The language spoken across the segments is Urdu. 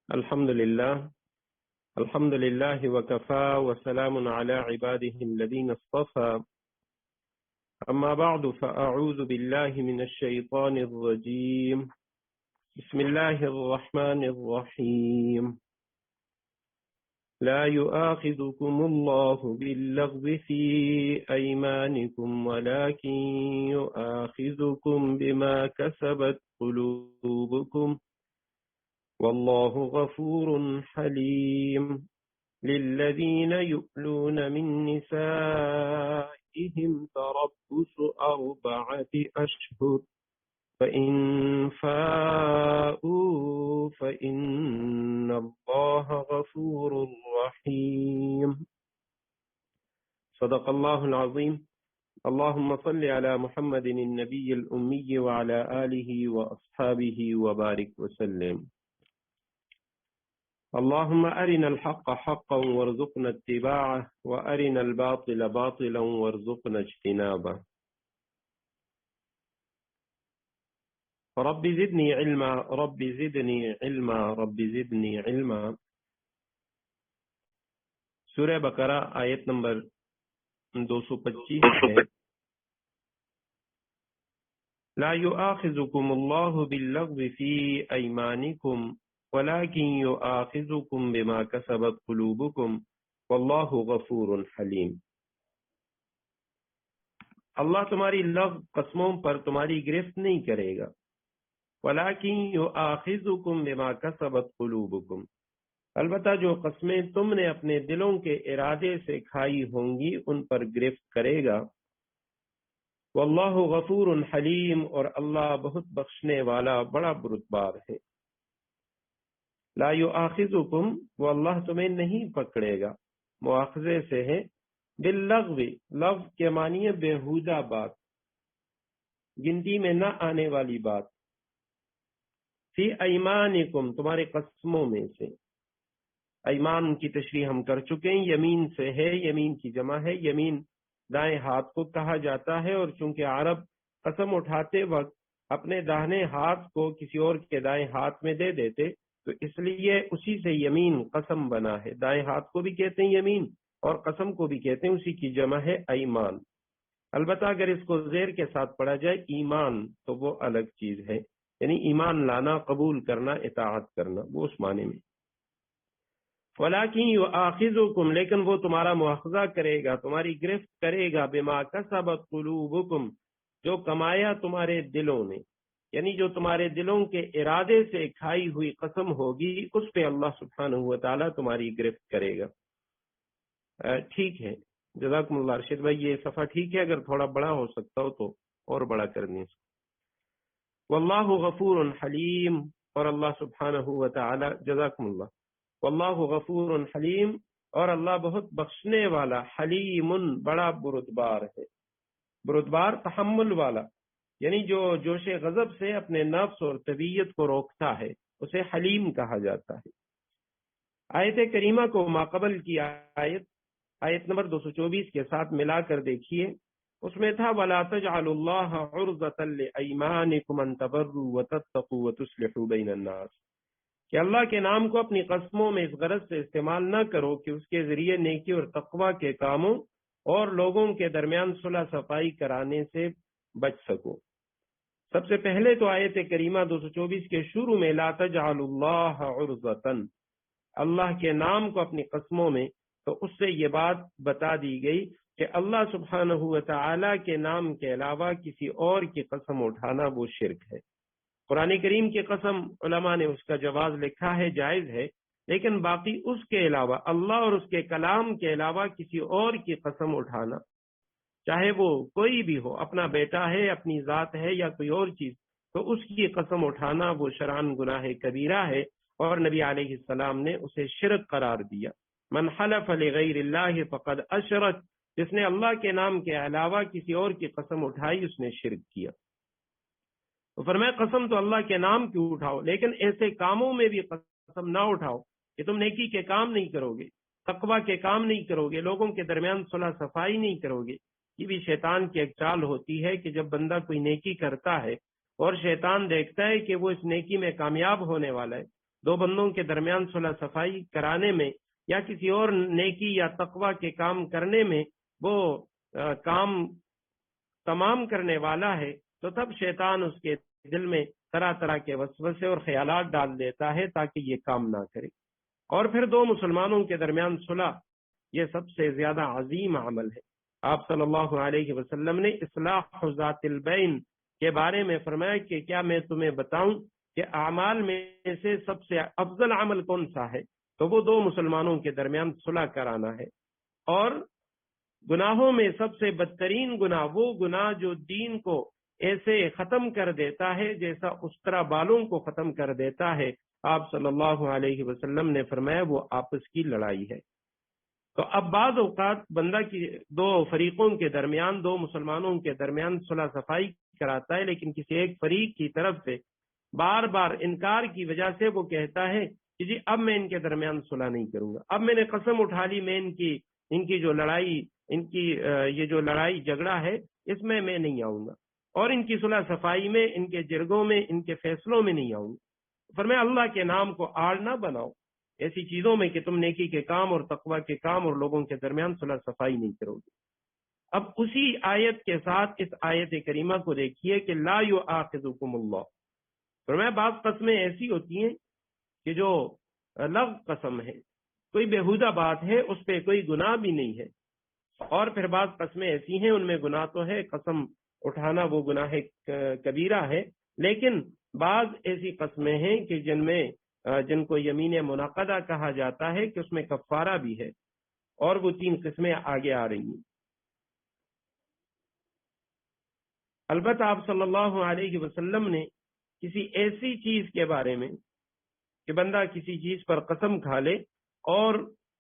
الحمد لله وكفى وسلام على عباده الذين اصطفى أما بعد فأعوذ بالله من الشيطان الرجيم بسم الله الرحمن الرحيم لا يؤاخذكم الله باللغو في أيمانكم ولكن يؤاخذكم بما كسبت قلوبكم والله غفور حليم للذين يؤلون من نسائهم تربص 4 أشهر فإن فاءوا فإن الله غفور رحيم صدق الله العظيم اللهم صل على محمد النبي الأمي وعلى آله وأصحابه وبارك وسلم اللهم أرنا الحق حقا وارزقنا اتباعه وأرنا الباطل باطلا وارزقنا اجتنابه رب زدني علما رب زدني علما رب زدنی علما سورہ بقرہ آیت نمبر 225 ہے لا يؤاخذكم الله باللغو في أيمانكم ولكن يؤاخذكم بما كسبت قلوبكم والله غفور حلیم اللہ تمہاری لغو قسموں پر تمہاری گرفت نہیں کرے گا ولكن يؤاخذكم بما كسبت قلوبكم البتہ جو قسمیں تم نے اپنے دلوں کے ارادے سے کھائی ہوں گی ان پر گرفت کرے گا واللہ غفور حلیم اور اللہ بہت بخشنے والا بڑا بردبار ہے لا یؤاخذکم وہ اللہ تمہیں نہیں پکڑے گا مواخذے سے ہے باللغو لغو کے معنی ہے بیہودہ بات گنتی میں نہ آنے والی بات فی ایمانکم تمہارے قسموں میں سے ایمان کی تشریح ہم کر چکے ہیں یمین سے ہے یمین کی جمع ہے یمین دائیں ہاتھ کو کہا جاتا ہے اور چونکہ عرب قسم اٹھاتے وقت اپنے داہنے ہاتھ کو کسی اور کے دائیں ہاتھ میں دے دیتے تو اس لیے اسی سے یمین قسم بنا ہے دائیں ہاتھ کو بھی کہتے ہیں یمین اور قسم کو بھی کہتے ہیں اسی کی جمع ہے ایمان البتہ اگر اس کو زیر کے ساتھ پڑھا جائے ایمان تو وہ الگ چیز ہے یعنی ایمان لانا قبول کرنا اطاعت کرنا وہ اس معنی میں وَلَكِنْ يُؤَاخِذُكُمْ لیکن وہ تمہارا مواخذہ کرے گا تمہاری گرفت کرے گا بما کسبت قلوبکم جو کمایا تمہارے دلوں نے یعنی جو تمہارے دلوں کے ارادے سے کھائی ہوئی قسم ہوگی اس پہ اللہ سبحانہ وتعالی تمہاری گرفت کرے گا ٹھیک ہے جزاکم اللہ ارشد بھائی یہ صفحہ ٹھیک ہے اگر تھوڑا بڑا ہو سکتا ہو تو اور بڑا کر دیں واللہ غفور حلیم اور اللہ سبحانہ وتعالی جزاکم اللہ واللہ غفور حلیم اور اللہ بہت بخشنے والا حلیم بڑا بردبار ہے بردبار تحمل والا یعنی جو جوش غضب سے اپنے نفس اور طبیعت کو روکتا ہے اسے حلیم کہا جاتا ہے آیت کریمہ کو ماقبل کی آیت نمبر 224 کے ساتھ ملا کر دیکھیے اس میں تھا وَلَا تَجْعَلُوا اللَّهَ عُرْضَةً لِأَيْمَانِكُمْ أَن تَبَرُّوا وَتَتَّقُوا وَتُصْلِحُوا بَيْنَ النَّاسِ کہ اللہ کے نام کو اپنی قسموں میں اس غرض سے استعمال نہ کرو کہ اس کے ذریعے نیکی اور تقوی کے کاموں اور لوگوں کے درمیان صلح صفائی کرانے سے بچ سکو سب سے پہلے تو آیت کریمہ 224 کے شروع میں لا تجعلوا اللہ عرضۃ اللہ کے نام کو اپنی قسموں میں تو اس سے یہ بات بتا دی گئی کہ اللہ سبحانہ وتعالی کے نام کے علاوہ کسی اور کی قسم اٹھانا وہ شرک ہے قرآن کریم کی قسم علماء نے اس کا جواز لکھا ہے جائز ہے لیکن باقی اس کے علاوہ اللہ اور اس کے کلام کے علاوہ کسی اور کی قسم اٹھانا چاہے وہ کوئی بھی ہو اپنا بیٹا ہے اپنی ذات ہے یا کوئی اور چیز تو اس کی قسم اٹھانا وہ شرعاً گناہ کبیرہ ہے اور نبی علیہ السلام نے اسے شرک قرار دیا من حلف لغیر اللہ فقد اشرک جس نے اللہ کے نام کے علاوہ کسی اور کی قسم اٹھائی اس نے شرک کیا تو فرمایا قسم تو اللہ کے نام کی اٹھاؤ لیکن ایسے کاموں میں بھی قسم نہ اٹھاؤ کہ تم نیکی کے کام نہیں کرو گے تقوی کے کام نہیں کرو گے لوگوں کے درمیان صلح صفائی نہیں کرو گے یہ بھی شیطان کی ایک چال ہوتی ہے کہ جب بندہ کوئی نیکی کرتا ہے اور شیطان دیکھتا ہے کہ وہ اس نیکی میں کامیاب ہونے والا ہے دو بندوں کے درمیان صلح صفائی کرانے میں یا کسی اور نیکی یا تقوی کے کام کرنے میں وہ کام تمام کرنے والا ہے، تو تب شیطان اس کے دل میں طرح طرح کے وسوسے اور خیالات ڈال دیتا ہے تاکہ یہ کام نہ کرے۔ اور پھر دو مسلمانوں کے درمیان صلح یہ سب سے زیادہ عظیم عمل ہے۔ آپ صلی اللہ علیہ وسلم نے اصلاح ذات البین کے بارے میں فرمایا کہ کیا میں تمہیں بتاؤں کہ اعمال میں سے سب سے افضل عمل کون سا ہے؟ تو وہ دو مسلمانوں کے درمیان صلح کرانا ہے۔ اور گناہوں میں سب سے بدترین گناہ وہ گناہ جو دین کو ایسے ختم کر دیتا ہے جیسا استرا بالوں کو ختم کر دیتا ہے، آپ صلی اللہ علیہ وسلم نے فرمایا وہ آپس کی لڑائی ہے۔ تو اب بعض اوقات بندہ کی دو فریقوں کے درمیان، دو مسلمانوں کے درمیان صلح صفائی کراتا ہے، لیکن کسی ایک فریق کی طرف سے بار بار انکار کی وجہ سے وہ کہتا ہے کہ جی اب میں ان کے درمیان صلح نہیں کروں گا، اب میں نے قسم اٹھا لی میں ان کی جو لڑائی، ان کی یہ جو لڑائی جھگڑا ہے اس میں نہیں آؤں گا، اور ان کی صلح صفائی میں، ان کے جرگوں میں، ان کے فیصلوں میں نہیں آؤں گا۔ فرمایا اللہ کے نام کو آڑ نہ بناؤ ایسی چیزوں میں کہ تم نیکی کے کام اور تقوی کے کام اور لوگوں کے درمیان صلح صفائی نہیں کرو گے۔ اب اسی آیت کے ساتھ اس آیت کریمہ کو دیکھیے کہ لا یؤاخذکم اللہ۔ فرمایا بعض قسمیں ایسی ہوتی ہیں کہ جو لغو قسم ہے، کوئی بےہودہ بات ہے، اس پہ کوئی گناہ بھی نہیں ہے، اور پھر بعض قسمیں ایسی ہیں ان میں گناہ تو ہے، قسم اٹھانا وہ گناہ کبیرہ ہے، لیکن بعض ایسی قسمیں ہیں کہ جن کو یمین منعقدہ کہا جاتا ہے کہ اس میں کفارہ بھی ہے، اور وہ تین قسمیں آگے آ رہی ہیں۔ البتہ آپ صلی اللہ علیہ وسلم نے کسی ایسی چیز کے بارے میں کہ بندہ کسی چیز پر قسم کھا لے اور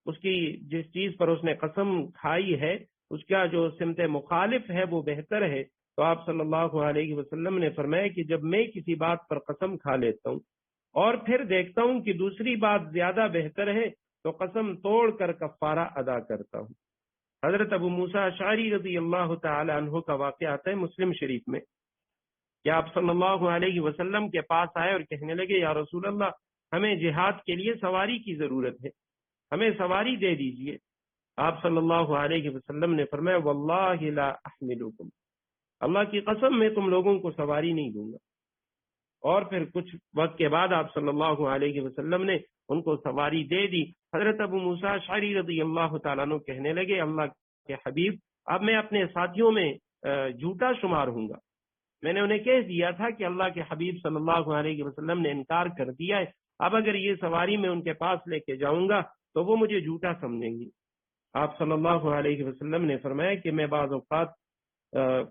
اس کی جس چیز پر اس نے قسم کھائی ہے اس کا جو سمت مخالف ہے وہ بہتر ہے، تو آپ صلی اللہ علیہ وسلم نے فرمایا کہ جب میں کسی بات پر قسم کھا لیتا ہوں اور پھر دیکھتا ہوں کہ دوسری بات زیادہ بہتر ہے تو قسم توڑ کر کفارہ ادا کرتا ہوں۔ حضرت ابو موسیٰ اشعری رضی اللہ تعالی عنہ کا واقعہ آتا ہے مسلم شریف میں کہ آپ صلی اللہ علیہ وسلم کے پاس آئے اور کہنے لگے یا رسول اللہ ہمیں جہاد کے لیے سواری کی ضرورت ہے، ہمیں سواری دے دیجئے۔ آپ صلی اللہ علیہ وسلم نے فرمایا واللہ لا احملکم، اللہ کی قسم میں تم لوگوں کو سواری نہیں دوں گا۔ اور پھر کچھ وقت کے بعد آپ صلی اللہ علیہ وسلم نے ان کو سواری دے دی۔ حضرت ابو موسیٰ اشعری رضی اللہ تعالیٰ عنہ کہنے لگے اللہ کے حبیب اب میں اپنے ساتھیوں میں جھوٹا شمار ہوں گا، میں نے انہیں کہہ دیا تھا کہ اللہ کے حبیب صلی اللہ علیہ وسلم نے انکار کر دیا ہے، اب اگر یہ سواری میں ان کے پاس لے کے جاؤں گا تو وہ مجھے جھوٹا سمجھیں گی۔ آپ صلی اللہ علیہ وسلم نے فرمایا کہ میں بعض اوقات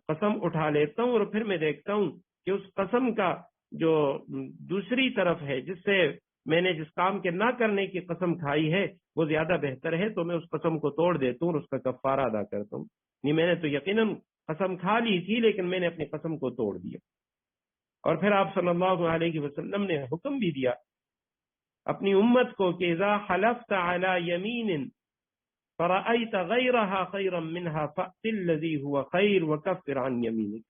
قسم اٹھا لیتا ہوں اور پھر میں دیکھتا ہوں کہ اس قسم کا جو دوسری طرف ہے جس سے میں نے جس کام کے نہ کرنے کی قسم کھائی ہے وہ زیادہ بہتر ہے، تو میں اس قسم کو توڑ دیتا ہوں اور اس کا کفارہ ادا کرتا ہوں۔ نہیں میں نے تو یقیناً قسم کھا لی تھی لیکن میں نے اپنی قسم کو توڑ دیا۔ اور پھر آپ صلی اللہ علیہ وسلم نے حکم بھی دیا اپنی امت کو کہ اذا حلفت علی یمین فرأیت غیرها خیرا منها فأت الذی هو خیر وکفر عن یمینک،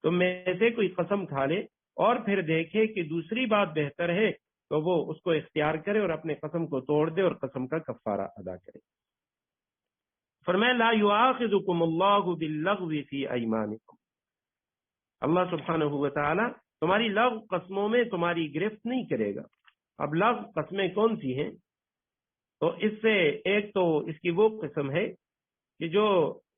تم میں سے کوئی قسم کھا لے اور پھر دیکھے کہ دوسری بات بہتر ہے تو وہ اس کو اختیار کرے اور اپنے قسم کو توڑ دے اور قسم کا کفارہ ادا کرے۔ فرمایا لا یؤاخذکم اللہ باللغو فی ایمانکم، اللہ سبحانہ و تعالی تمہاری لغو قسموں میں تمہاری گرفت نہیں کرے گا۔ اب لغو قسمیں کون سی ہیں؟ تو اس سے ایک تو اس کی وہ قسم ہے کہ جو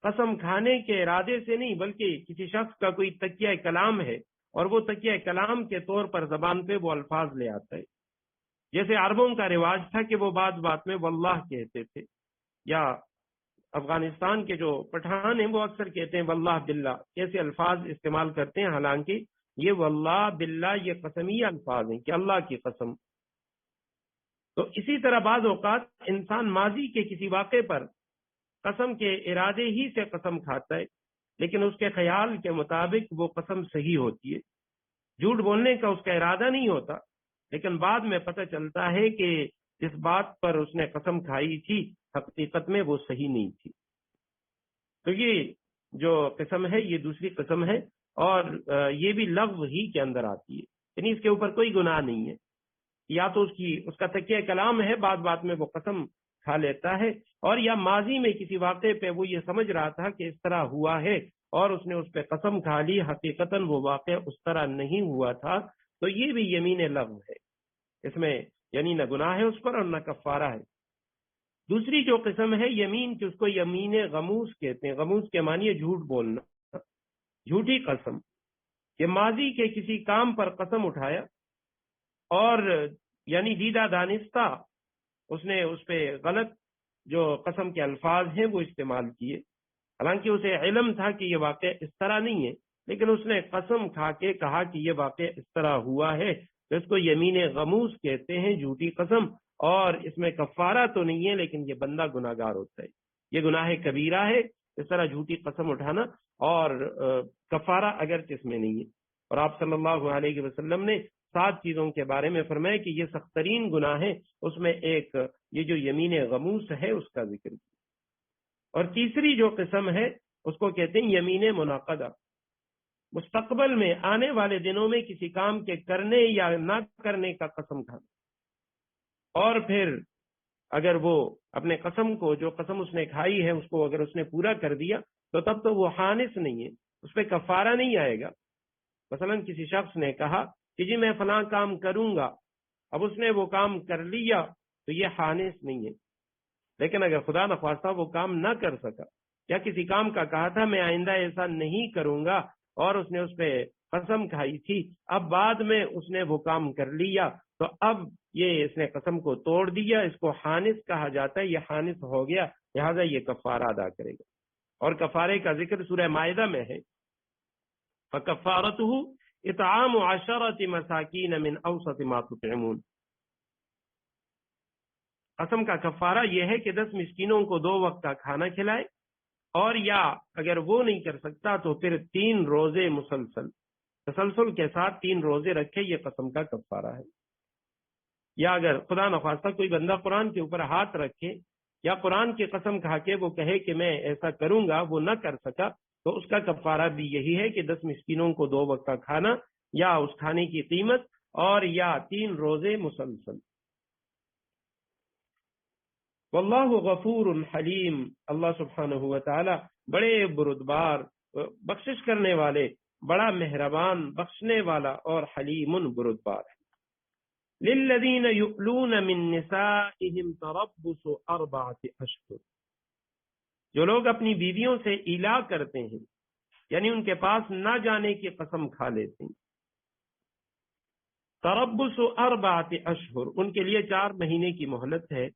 قسم کھانے کے ارادے سے نہیں بلکہ کسی شخص کا کوئی تکیہ کلام ہے اور وہ تکیہ کلام کے طور پر زبان پہ وہ الفاظ لے آتا ہے، جیسے عربوں کا رواج تھا کہ وہ بات میں واللہ کہتے تھے، یا افغانستان کے جو پٹھان ہیں وہ اکثر کہتے ہیں واللہ باللہ، کیسے الفاظ استعمال کرتے ہیں، حالانکہ یہ واللہ باللہ یہ قسمیہ الفاظ ہیں کہ اللہ کی قسم۔ تو اسی طرح بعض اوقات انسان ماضی کے کسی واقعے پر قسم کے ارادے ہی سے قسم کھاتا ہے لیکن اس کے خیال کے مطابق وہ قسم صحیح ہوتی ہے، جھوٹ بولنے کا اس کا ارادہ نہیں ہوتا، لیکن بعد میں پتہ چلتا ہے کہ جس بات پر اس نے قسم کھائی تھی حقیقت میں وہ صحیح نہیں تھی۔ تو یہ جو قسم ہے یہ دوسری قسم ہے، اور یہ بھی لغو ہی کے اندر آتی ہے، یعنی اس کے اوپر کوئی گناہ نہیں ہے، یا تو اس کا تکیہ کلام ہے، بعض بات میں وہ قسم کھا لیتا ہے، اور یا ماضی میں کسی واقعے پہ وہ یہ سمجھ رہا تھا کہ اس طرح ہوا ہے اور اس نے اس پہ قسم کھا لی، حقیقتاً وہ واقعہ اس طرح نہیں ہوا تھا، تو یہ بھی یمین لغو ہے، اس میں یعنی نہ گناہ ہے اس پر اور نہ کفارہ ہے۔ دوسری جو قسم ہے یمین کی، اس کو یمین غموس کہتے ہیں۔ غموس کے معنی ہے جھوٹ بولنا، جھوٹی قسم، کہ ماضی کے کسی کام پر قسم اٹھایا اور یعنی دیدہ دانستہ اس نے اس پہ غلط جو قسم کے الفاظ ہیں وہ استعمال کیے، حالانکہ اسے علم تھا کہ یہ واقعہ اس طرح نہیں ہے، لیکن اس نے قسم کھا کے کہا کہ یہ واقعہ اس طرح ہوا ہے، تو اس کو یمین غموس کہتے ہیں، جھوٹی قسم، اور اس میں کفارہ تو نہیں ہے لیکن یہ بندہ گناہ گار ہوتا ہے، یہ گناہ کبیرہ ہے اس طرح جھوٹی قسم اٹھانا، اور کفارہ اگرچہ اس میں نہیں ہے۔ اور آپ صلی اللہ علیہ وسلم نے 7 چیزوں کے بارے میں فرمایا کہ یہ سخت ترین گناہ ہے، اس میں ایک یہ جو یمین غموس ہے اس کا ذکر کیا۔ اور تیسری جو قسم ہے اس کو کہتے ہیں یمین منعقدہ، مستقبل میں آنے والے دنوں میں کسی کام کے کرنے یا نہ کرنے کا قسم کھانا، اور پھر اگر وہ اپنے قسم کو، جو قسم اس نے کھائی ہے اس کو اگر اس نے پورا کر دیا تو تب تو وہ حانث نہیں ہے، اس پہ کفارہ نہیں آئے گا۔ مثلا کسی شخص نے کہا کہ جی میں فلاں کام کروں گا، اب اس نے وہ کام کر لیا تو یہ حانث نہیں ہے، لیکن اگر خدا نخواستہ وہ کام نہ کر سکا، یا کسی کام کا کہا تھا میں آئندہ ایسا نہیں کروں گا اور اس نے اس پہ قسم کھائی تھی، اب بعد میں اس نے وہ کام کر لیا تو اب یہ اس نے قسم کو توڑ دیا، اس کو حانث کہا جاتا ہے، یہ حانث ہو گیا، لہذا یہ کفارہ ادا کرے گا۔ اور کفارے کا ذکر سورہ مائدہ میں ہے، فَكَفَّارَتُهُ اطعام 10 مساکین من اوسط ما تطعمون۔ قسم کا کفارہ یہ ہے کہ 10 مسکینوں کو 2 وقت کا کھانا کھلائے، اور یا اگر وہ نہیں کر سکتا تو پھر 3 روزے تسلسل کے ساتھ 3 روزے رکھے، یہ قسم کا کفارہ ہے۔ یا اگر خدا نخواستہ کوئی بندہ قرآن کے اوپر ہاتھ رکھے یا قرآن کی قسم کھا کے وہ کہے کہ میں ایسا کروں گا، وہ نہ کر سکا، تو اس کا کفارہ بھی یہی ہے کہ 10 مسکینوں کو 2 وقت کا کھانا، یا اس کھانے کی قیمت، اور یا 3 روزے مسلسل۔ واللہ غفور حلیم، اللہ سبحانہ و تعالی بڑے بردبار، بخشش کرنے والے، بڑا مہربان، بخشنے والا، اور حلیم بردبار ہے۔ للذین یؤلون من نسائهم تربص 4 اشہر، جو لوگ اپنی بیویوں سے ایلا کرتے ہیں یعنی ان کے پاس نہ جانے کی قسم کھا لیتے ہیں، تربص 4 اشہر، ان کے لیے 4 مہینے کی مہلت ہے۔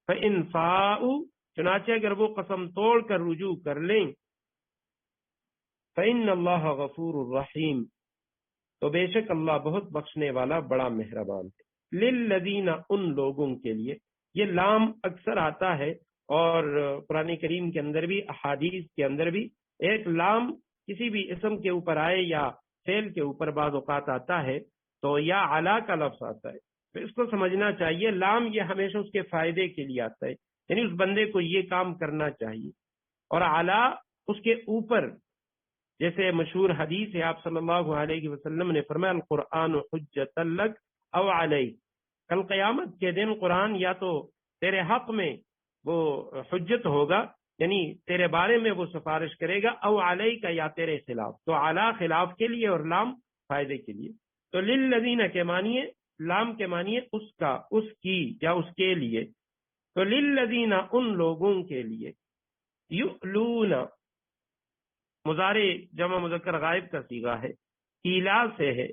فَإِن فَاءُوا، چنانچہ اگر وہ قسم توڑ کر رجوع کر لیں، فَإِنَّ اللَّهَ غَفُورٌ رَحِيمٌ، تو بے شک اللہ بہت بخشنے والا، بڑا مہربان ہے۔ للذین، ان لوگوں کے لیے، یہ لام اکثر آتا ہے، اور قرآن کریم کے اندر بھی، احادیث کے اندر بھی، ایک لام کسی بھی اسم کے اوپر آئے یا فعل کے اوپر بعض اوقات آتا ہے تو یا علا کا لفظ آتا ہے، تو اس کو سمجھنا چاہیے لام یہ ہمیشہ اس کے فائدے کے لیے آتا ہے، یعنی اس بندے کو یہ کام کرنا چاہیے، اور علا اس کے اوپر، جیسے مشہور حدیث ہے آپ صلی اللہ علیہ وسلم نے فرمایا القرآن حجت لک او علیک، کل قیامت کے دن قرآن یا تو تیرے حق میں وہ حجت ہوگا، یعنی تیرے بارے میں وہ سفارش کرے گا، او علیک، یا تیرے خلاف، تو علی خلاف کے لیے اور لام فائدے کے لیے۔ تو للذین کے معنی، لام کے معنی اس کا، اس کی، یا اس کے لیے، تو للذین، ان لوگوں کے لیے، یؤلون، مضارع جمع مذکر غائب کا صیغہ ہے، ایلا سے ہے،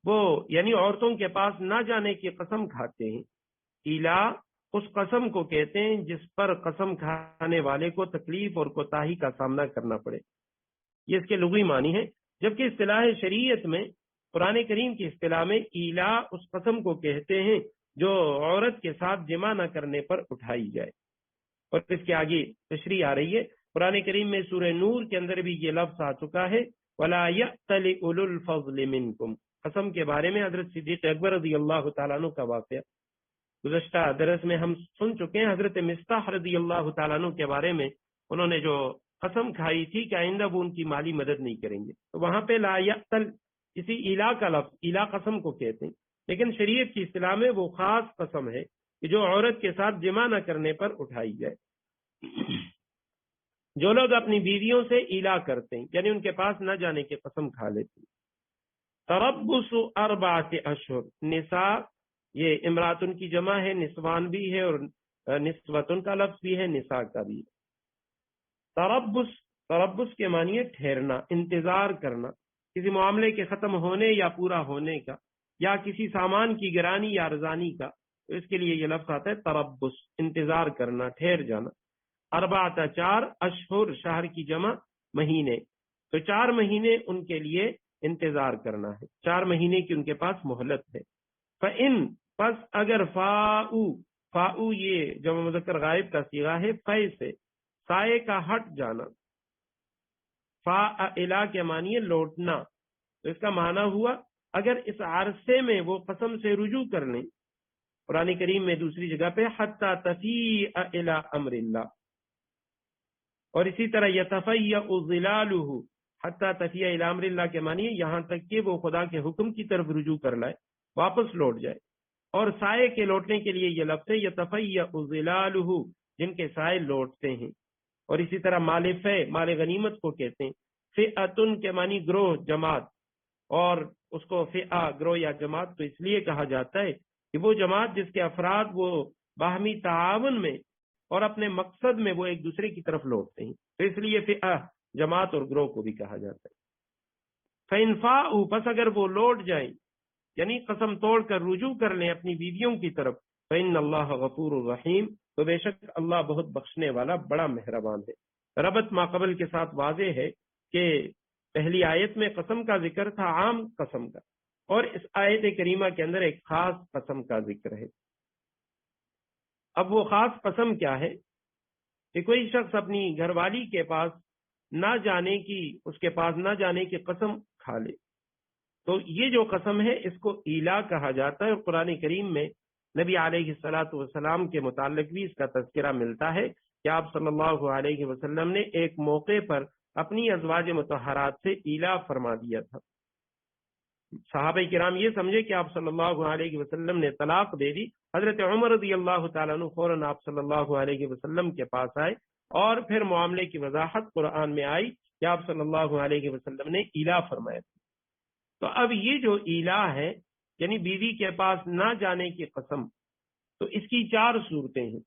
وہ یعنی عورتوں کے پاس نہ جانے کی قسم کھاتے ہیں۔ ایلا اس قسم کو کہتے ہیں جس پر قسم کھانے والے کو تکلیف اور کوتاہی کا سامنا کرنا پڑے، یہ اس کے لغوی معنی ہے، جبکہ اصطلاح شریعت میں، قرآن کریم کی اصطلاح میں، ایلا اس قسم کو کہتے ہیں جو عورت کے ساتھ جمع نہ کرنے پر اٹھائی جائے، اور اس کے آگے تشریح آ رہی ہے۔ قرآن کریم میں سورہ نور کے اندر بھی یہ لفظ آ چکا ہے، وَلَا يَأْتَلِ أُولُو الْفَضْلِ مِنْكُمْ، قسم کے بارے میں حضرت صدیق اکبر رضی اللہ تعالیٰ عنہ کا واقعہ گزشتہ درس میں ہم سن چکے ہیں۔ حضرت مصطح رضی اللہ تعالیٰ عنہ کے بارے میں انہوں نے جو قسم کھائی تھی کہ آئندہ وہ ان کی مالی مدد نہیں کریں گے، تو وہاں پہ لا یأتل، اسی ایلا کا لفظ، ایلا قسم کو کہتے ہیں، لیکن شریعت کی اصطلاح میں وہ خاص قسم ہے کہ جو عورت کے ساتھ جمع نہ کرنے پر اٹھائی جائے۔ جو لوگ اپنی بیویوں سے ایلا کرتے ہیں یعنی ان کے پاس نہ جانے کی قسم کھا لیتے ہیں۔ تربص اربعۃ اشہر، نساء یہ امراتن کی جمع ہے، نسوان بھی ہے اور نسوتن کا لفظ بھی ہے، نساء کا بھی ہے۔ تربص کے معنی ہے ٹھہرنا، انتظار کرنا، کسی معاملے کے ختم ہونے یا پورا ہونے کا، یا کسی سامان کی گرانی یا ارزانی کا، تو اس کے لیے یہ لفظ آتا ہے تربص، انتظار کرنا، ٹھہر جانا۔ اربعۃ، 4 اشہر، شہر کی جمع مہینے، تو 4 مہینے ان کے لیے انتظار کرنا ہے، 4 مہینے کی ان کے پاس مہلت ہے۔ فَإِن، پس اگر فاؤ یہ جمع مذکر غائب کا صیغہ ہے، فے سے سائے کا ہٹ جانا، فاعلا کے معنی ہے لوٹنا، تو اس کا معنی ہوا اگر اس عرصے میں وہ قسم سے رجوع کر لیں، قرآن کریم میں دوسری جگہ پہ حتی تفیء الی امر اللہ، اور اسی طرح یتفیأ ظلالہ، حتی تفیء الی امر اللہ کے معنی ہے یہاں تک کہ وہ خدا کے حکم کی طرف رجوع کر لائے، واپس لوٹ جائے، اور سائے کے لوٹنے کے لیے یہ لفظ ہے یتفیأ ظلالہ، جن کے سائے لوٹتے ہیں۔ اور اسی طرح مال فے، مال غنیمت کو کہتے ہیں، فئتن کے معنی گروہ، جماعت، اور اس کو فئہ گروہ یا جماعت تو اس لیے کہا جاتا ہے کہ وہ جماعت جس کے افراد وہ باہمی تعاون میں اور اپنے مقصد میں وہ ایک دوسرے کی طرف لوٹتے ہیں، تو اس لیے فئہ جماعت اور گروہ کو بھی کہا جاتا ہے۔ فَإِن فَاءُوا، پس اگر وہ لوٹ جائیں یعنی قسم توڑ کر رجوع کر لیں اپنی بیویوں کی طرف، فَإِنَّ اللَّهَ غَفُورٌ رَحِيمٌ، تو بے شک اللہ بہت بخشنے والا بڑا مہربان ہے۔ ربط ماقبل کے ساتھ واضح ہے کہ پہلی آیت میں قسم کا ذکر تھا عام قسم کا، اور اس آیت کریمہ کے اندر ایک خاص قسم کا ذکر ہے۔ اب وہ خاص قسم کیا ہے کہ کوئی شخص اپنی گھر والی کے پاس نہ جانے کی، اس کے پاس نہ جانے کی قسم کھا لے، تو یہ جو قسم ہے اس کو ایلا کہا جاتا ہے، اور قرآن کریم میں نبی علیہ الصلاۃ والسلام کے متعلق بھی اس کا تذکرہ ملتا ہے کہ آپ صلی اللہ علیہ وسلم نے ایک موقع پر اپنی ازواج مطہرات سے ایلا فرما دیا تھا۔ صحابہ کرام یہ سمجھے کہ آپ صلی اللہ علیہ وسلم نے طلاق دے دی۔ حضرت عمر رضی اللہ تعالیٰ عنہ فوراً آپ صلی اللہ علیہ وسلم کے پاس آئے، اور پھر معاملے کی وضاحت قرآن میں آئی کہ آپ صلی اللہ علیہ وسلم نے ایلا فرمایا تھا۔ تو اب یہ جو ایلا ہے یعنی بیوی کے پاس نہ جانے کی قسم، تو اس کی 4 صورتیں ہیں۔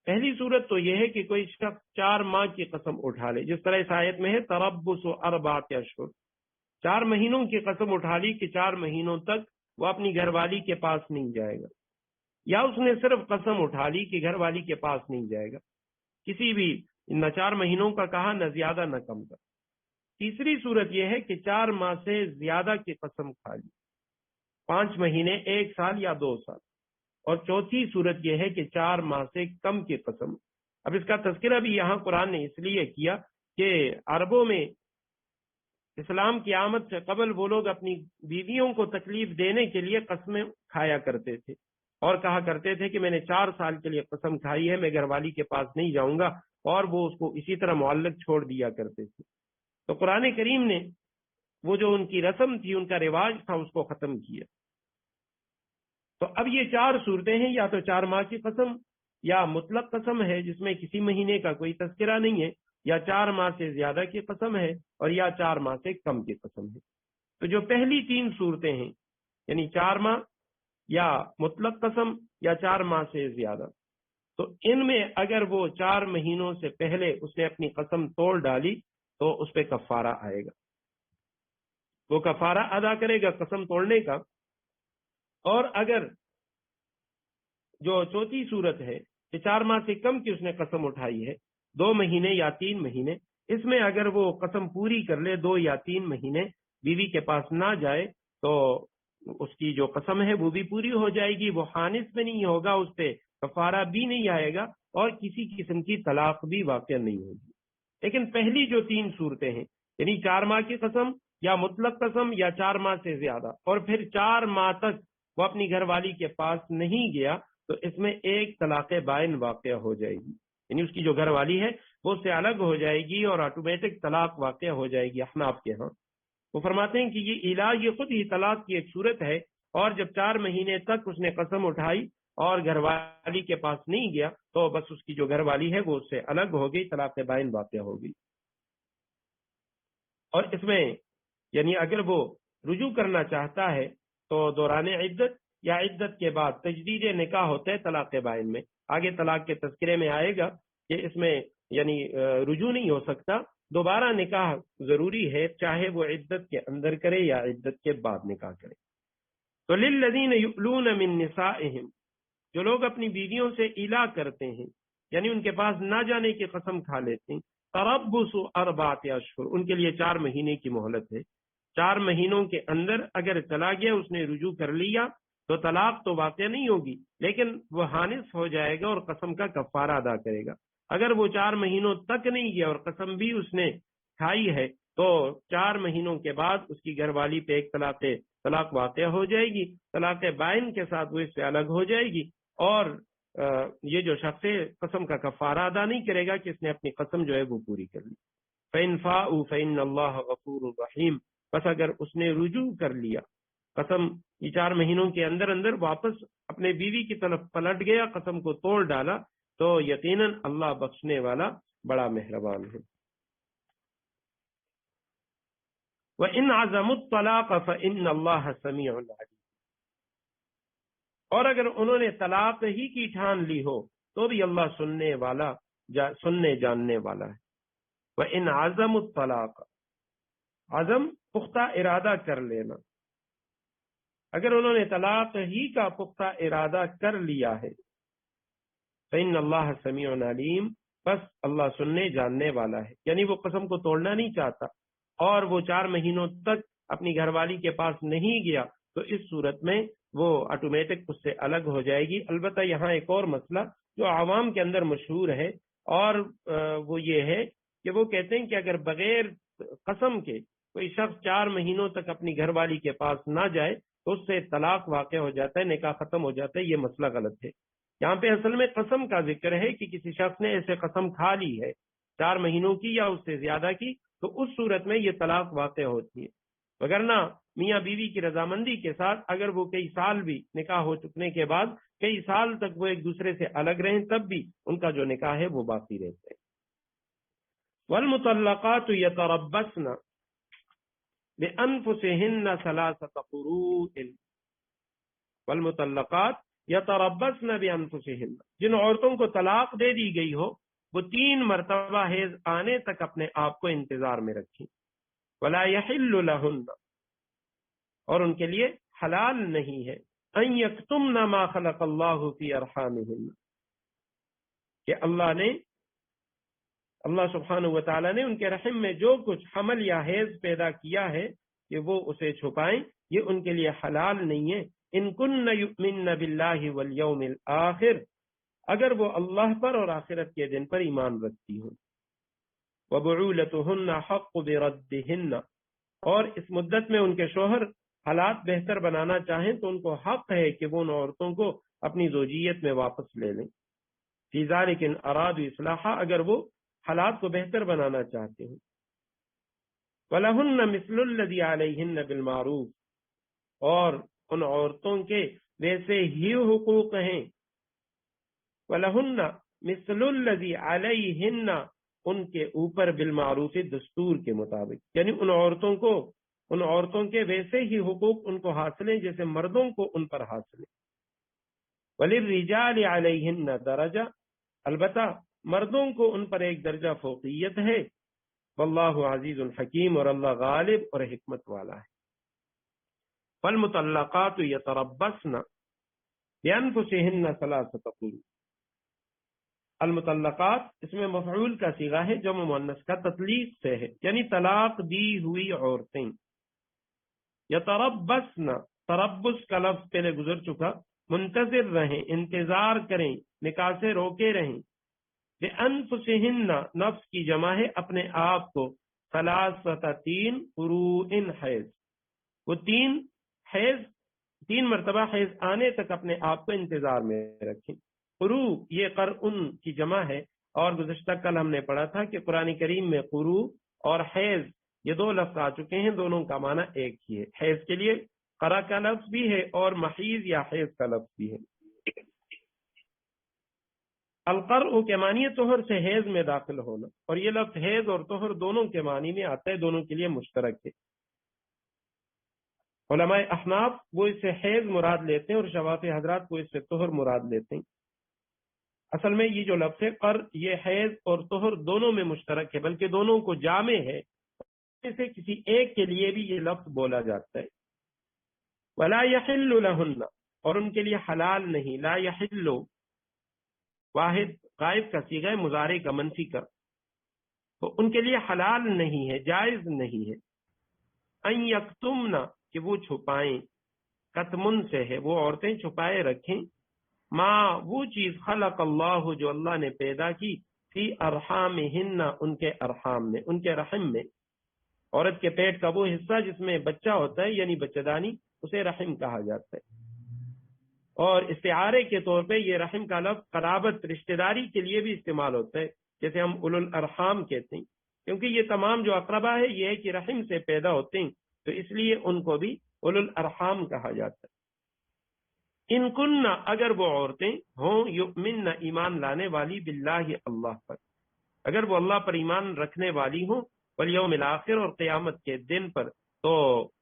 پہلی صورت تو یہ ہے کہ کوئی شخص 4 ماہ کی قسم اٹھا لے، جس طرح اس آیت میں ہے تربص اربعۃ اشہر، 4 مہینوں کی قسم اٹھا لی کہ 4 مہینوں تک وہ اپنی گھر والی کے پاس نہیں جائے گا، یا اس نے صرف قسم اٹھا لی کہ گھر والی کے پاس نہیں جائے گا، کسی بھی نہ 4 مہینوں کا کہا، نہ زیادہ نہ کم کا۔ تیسری صورت یہ ہے کہ 4 ماہ سے زیادہ کی قسم کھا لی، 5 مہینے، 1 سال یا 2 سال۔ اور چوتھی صورت یہ ہے کہ 4 ماہ سے کم کی قسم۔ اب اس کا تذکرہ بھی یہاں قرآن نے اس لیے کیا کہ عربوں میں اسلام کی آمد سے قبل وہ لوگ اپنی بیویوں کو تکلیف دینے کے لیے قسمیں کھایا کرتے تھے، اور کہا کرتے تھے کہ میں نے 4 سال کے لیے قسم کھائی ہے، میں گھر والی کے پاس نہیں جاؤں گا، اور وہ اس کو اسی طرح معلق چھوڑ دیا کرتے تھے۔ تو قرآن کریم نے وہ جو ان کی رسم تھی، ان کا رواج تھا، اس کو ختم کیا۔ تو اب یہ 4 صورتیں ہیں، یا تو 4 ماہ کی قسم، یا مطلق قسم ہے جس میں کسی مہینے کا کوئی تذکرہ نہیں ہے، یا 4 ماہ سے زیادہ کی قسم ہے، اور یا 4 ماہ سے کم کی قسم ہے۔ تو جو پہلی 3 صورتیں ہیں یعنی 4 ماہ یا مطلق قسم یا 4 ماہ سے زیادہ، تو ان میں اگر وہ 4 مہینوں سے پہلے اس نے اپنی قسم توڑ ڈالی تو اس پہ کفارہ آئے گا، وہ کفارہ ادا کرے گا قسم توڑنے کا۔ اور اگر جو چوتھی صورت ہے کہ 4 ماہ سے کم کی اس نے قسم اٹھائی ہے، 2 مہینے یا 3 مہینے، اس میں اگر وہ قسم پوری کر لے، 2 یا 3 مہینے بیوی کے پاس نہ جائے، تو اس کی جو قسم ہے وہ بھی پوری ہو جائے گی، وہ خانس میں نہیں ہوگا، اس پہ کفارہ بھی نہیں آئے گا، اور کسی قسم کی طلاق بھی واقع نہیں ہوگی۔ لیکن پہلی جو 3 صورتیں ہیں یعنی 4 ماہ کی قسم یا مطلق قسم یا 4 ماہ سے زیادہ، اور پھر 4 ماہ تک وہ اپنی گھر والی کے پاس نہیں گیا، تو اس میں ایک طلاق بائن واقع ہو جائے گی، یعنی اس کی جو گھر والی ہے وہ اس سے الگ ہو جائے گی، اور آٹومیٹک طلاق واقع ہو جائے گی احناف کے ہاں۔ وہ فرماتے ہیں کہ یہ ایلا یہ خود ہی طلاق کی ایک صورت ہے، اور جب 4 مہینے تک اس نے قسم اٹھائی اور گھر والی کے پاس نہیں گیا تو بس اس کی جو گھر والی ہے وہ اس سے الگ ہو گئی، طلاق بائن واقع ہو گئی۔ اور اس میں یعنی اگر وہ رجوع کرنا چاہتا ہے تو دوران عدت یا عدت کے بعد تجدید نکاح ہوتا ہے طلاق بائن میں، آگے طلاق کے تذکرے میں آئے گا کہ اس میں یعنی رجوع نہیں ہو سکتا، دوبارہ نکاح ضروری ہے، چاہے وہ عدت کے اندر کرے یا عدت کے بعد نکاح کرے۔ تو للذین یؤلون من نسائہم، جو لوگ اپنی بیویوں سے الا کرتے ہیں یعنی ان کے پاس نہ جانے کی قسم کھا لیتے ہیں، تربص 4 اشہر، ان کے لیے 4 مہینے کی مہلت ہے۔ 4 مہینوں کے اندر اگر چلا گیا، اس نے رجوع کر لیا تو طلاق تو واقع نہیں ہوگی، لیکن وہ حانث ہو جائے گا اور قسم کا کفارہ ادا کرے گا۔ اگر وہ 4 مہینوں تک نہیں گیا اور قسم بھی اس نے کھائی ہے تو 4 مہینوں کے بعد اس کی گھر والی پہ ایک طلاق واقع ہو جائے گی، طلاق بائن کے ساتھ وہ اس سے الگ ہو جائے گی، اور یہ جو شخص قسم کا کفارہ ادا نہیں کرے گا کہ اس نے اپنی قسم جو ہے وہ پوری کر لی۔ فَإِنْ فَاءُوا فَإِنَّ اللَّهَ غَفُورٌ رَحِيمٌ، بس اگر اس نے رجوع کر لیا، قسم یہ 4 مہینوں کے اندر اندر واپس اپنے بیوی کی طرف پلٹ گیا، قسم کو توڑ ڈالا، تو یقیناً اللہ بخشنے والا بڑا مہربان ہے۔ وَإِنْ عَزَمُوا الطَّلَاقَ فَإِنَّ اللَّهَ سَمِيعٌ عَلِيمٌ، اور اگر انہوں نے طلاق ہی کی ٹھان لی ہو تو بھی اللہ سننے جاننے والا ہے۔ وَإِنْ عَزَمُوا الطَّلَاقَ، عزم پختہ ارادہ کر لینا، اگر انہوں نے طلاق ہی کا پختہ ارادہ کر لیا ہے، فَإِنَّ اللَّهَ سَمِيعٌ عَلِيمٌ، بس اللہ سننے جاننے والا ہے، یعنی وہ قسم کو توڑنا نہیں چاہتا اور وہ 4 مہینوں تک اپنی گھر والی کے پاس نہیں گیا تو اس صورت میں وہ آٹومیٹک اس سے الگ ہو جائے گی۔ البتہ یہاں ایک اور مسئلہ جو عوام کے اندر مشہور ہے، اور وہ یہ ہے کہ وہ کہتے ہیں کہ اگر بغیر قسم کے کوئی شخص 4 مہینوں تک اپنی گھر والی کے پاس نہ جائے تو اس سے طلاق واقع ہو جاتا ہے، نکاح ختم ہو جاتا ہے۔ یہ مسئلہ غلط ہے۔ یہاں پہ اصل میں قسم کا ذکر ہے کہ کسی شخص نے ایسے قسم کھا لی ہے 4 مہینوں کی یا اس سے زیادہ کی، تو اس صورت میں یہ طلاق واقع ہوتی ہے۔ وگرنہ میاں بیوی کی رضامندی کے ساتھ اگر وہ کئی سال بھی نکاح ہو چکنے کے بعد کئی سال تک وہ ایک دوسرے سے الگ رہیں تب بھی ان کا جو نکاح ہے وہ باقی رہتا ہے۔ والمطلقات یتربصن بانفسہن 3 قروء، والمطلقات یتربصن بانفسہن، جن عورتوں کو طلاق دے دی گئی ہو وہ 3 مرتبہ حیض آنے تک اپنے آپ کو انتظار میں رکھیں۔ ولا یحل لہن، اور ان کے لیے حلال نہیں ہے، ان یکتمن ما خلق اللہ فی ارحامہن، کہ اللہ سبحانہ و تعالی نے ان کے رحم میں جو کچھ حمل یا حیض پیدا کیا ہے کہ وہ اسے چھپائیں، یہ ان کے لیے حلال نہیں ہے۔ ان کن یؤمن باللہ والیوم الآخر، اگر وہ اللہ پر اور آخرت کے دن پر ایمان رکھتی ہوں۔ وبعولتہن حق بردہن، اور اس مدت میں ان کے شوہر حالات بہتر بنانا چاہیں تو ان کو حق ہے کہ وہ ان عورتوں کو اپنی زوجیت میں واپس لے لیں۔ فی ذلک ان ارادوا اصلاحا، اگر وہ حالات کو بہتر بنانا چاہتے ہیں۔ وَلَهُنَّ مِثْلُ الَّذِي عَلَيْهِنَّ بِالْمَعْرُوفِ، اور ان عورتوں کے ویسے ہی حقوق ہیں۔ وَلَهُنَّ مِثْلُ الَّذِي عَلَيْهِنَّ، ان کے اوپر بالمعروف، دستور کے مطابق، یعنی ان عورتوں کے ویسے ہی حقوق ان کو حاصل ہیں جیسے مردوں کو ان پر حاصل ہیں۔ وَلِلرِّجَالِ عَلَيْهِنَّ دَرَجَةٌ، البتہ مردوں کو ان پر ایک درجہ فوقیت ہے۔ واللہ عزیز الحکیم، اور اللہ غالب اور حکمت والا ہے۔ فالمطلقات یتربصن بانفسہن 3 قروء، المطلقات اس میں مفعول کا صیغہ ہے، جمع مؤنث کا تطلیق سے ہے، یعنی طلاق دی ہوئی عورتیں۔ یتربصن، تربص کا لفظ پہلے گزر چکا، منتظر رہیں، انتظار کریں، نکاح سے روکے رہیں۔ بانفسہن، نفس کی جمع ہے، اپنے آپ کو، 3 قروء حیض، وہ 3 مرتبہ حیض آنے تک اپنے آپ کو انتظار میں رکھیں۔ قروء یہ قرء کی جمع ہے، اور گزشتہ کل ہم نے پڑھا تھا کہ قرآن کریم میں قروء اور حیض یہ 2 لفظ آ چکے ہیں، دونوں کا معنی ایک ہی ہے۔ حیض کے لیے قرأ کا لفظ بھی ہے اور محیض یا حیض کا لفظ بھی ہے۔ القرء کے معنی طہر سے حیض میں داخل ہونا، اور یہ لفظ حیض اور طہر دونوں کے معنی میں آتا ہے، دونوں کے لیے مشترک ہے۔ علماء احناف وہ اس سے حیض مراد لیتے ہیں اور شوافی حضرات وہ اس سے طہر مراد لیتے ہیں۔ اصل میں یہ جو لفظ ہے قر، یہ حیض اور طہر دونوں میں مشترک ہے، بلکہ دونوں کو جامع ہے، اس سے کسی ایک کے لیے بھی یہ لفظ بولا جاتا ہے۔ ولا یحل لہن، اور ان کے لیے حلال نہیں، لا یحل واحد غائب کا صیغہ ہے، مضارع کا منفی کا، تو ان کے لیے حلال نہیں ہے، جائز نہیں ہے۔ ان یکتمن، کہ وہ چھپائیں، کتمن سے ہے، وہ عورتیں چھپائے رکھیں، وہ چیز خلق اللہ، جو اللہ نے پیدا کی، فی ارحامہن، ان کے ارحام میں، ان کے رحم میں۔ عورت کے پیٹ کا وہ حصہ جس میں بچہ ہوتا ہے، یعنی بچہ دانی، اسے رحم کہا جاتا ہے۔ اور استعارے کے طور پہ یہ رحم کا لفظ قرابت، رشتہ داری کے لیے بھی استعمال ہوتا ہے، جیسے ہم اولو الارحام کہتے ہیں، کیونکہ یہ تمام جو اقربا ہے یہ ہے کہ رحم سے پیدا ہوتے ہیں، تو اس لیے ان کو بھی اولو الارحام کہا جاتا ہے۔ ان کن، اگر وہ عورتیں ہوں، یؤمن، ایمان لانے والی، باللہ، اللہ پر، اگر وہ اللہ پر ایمان رکھنے والی ہوں، والیوم الآخر، اور قیامت کے دن پر، تو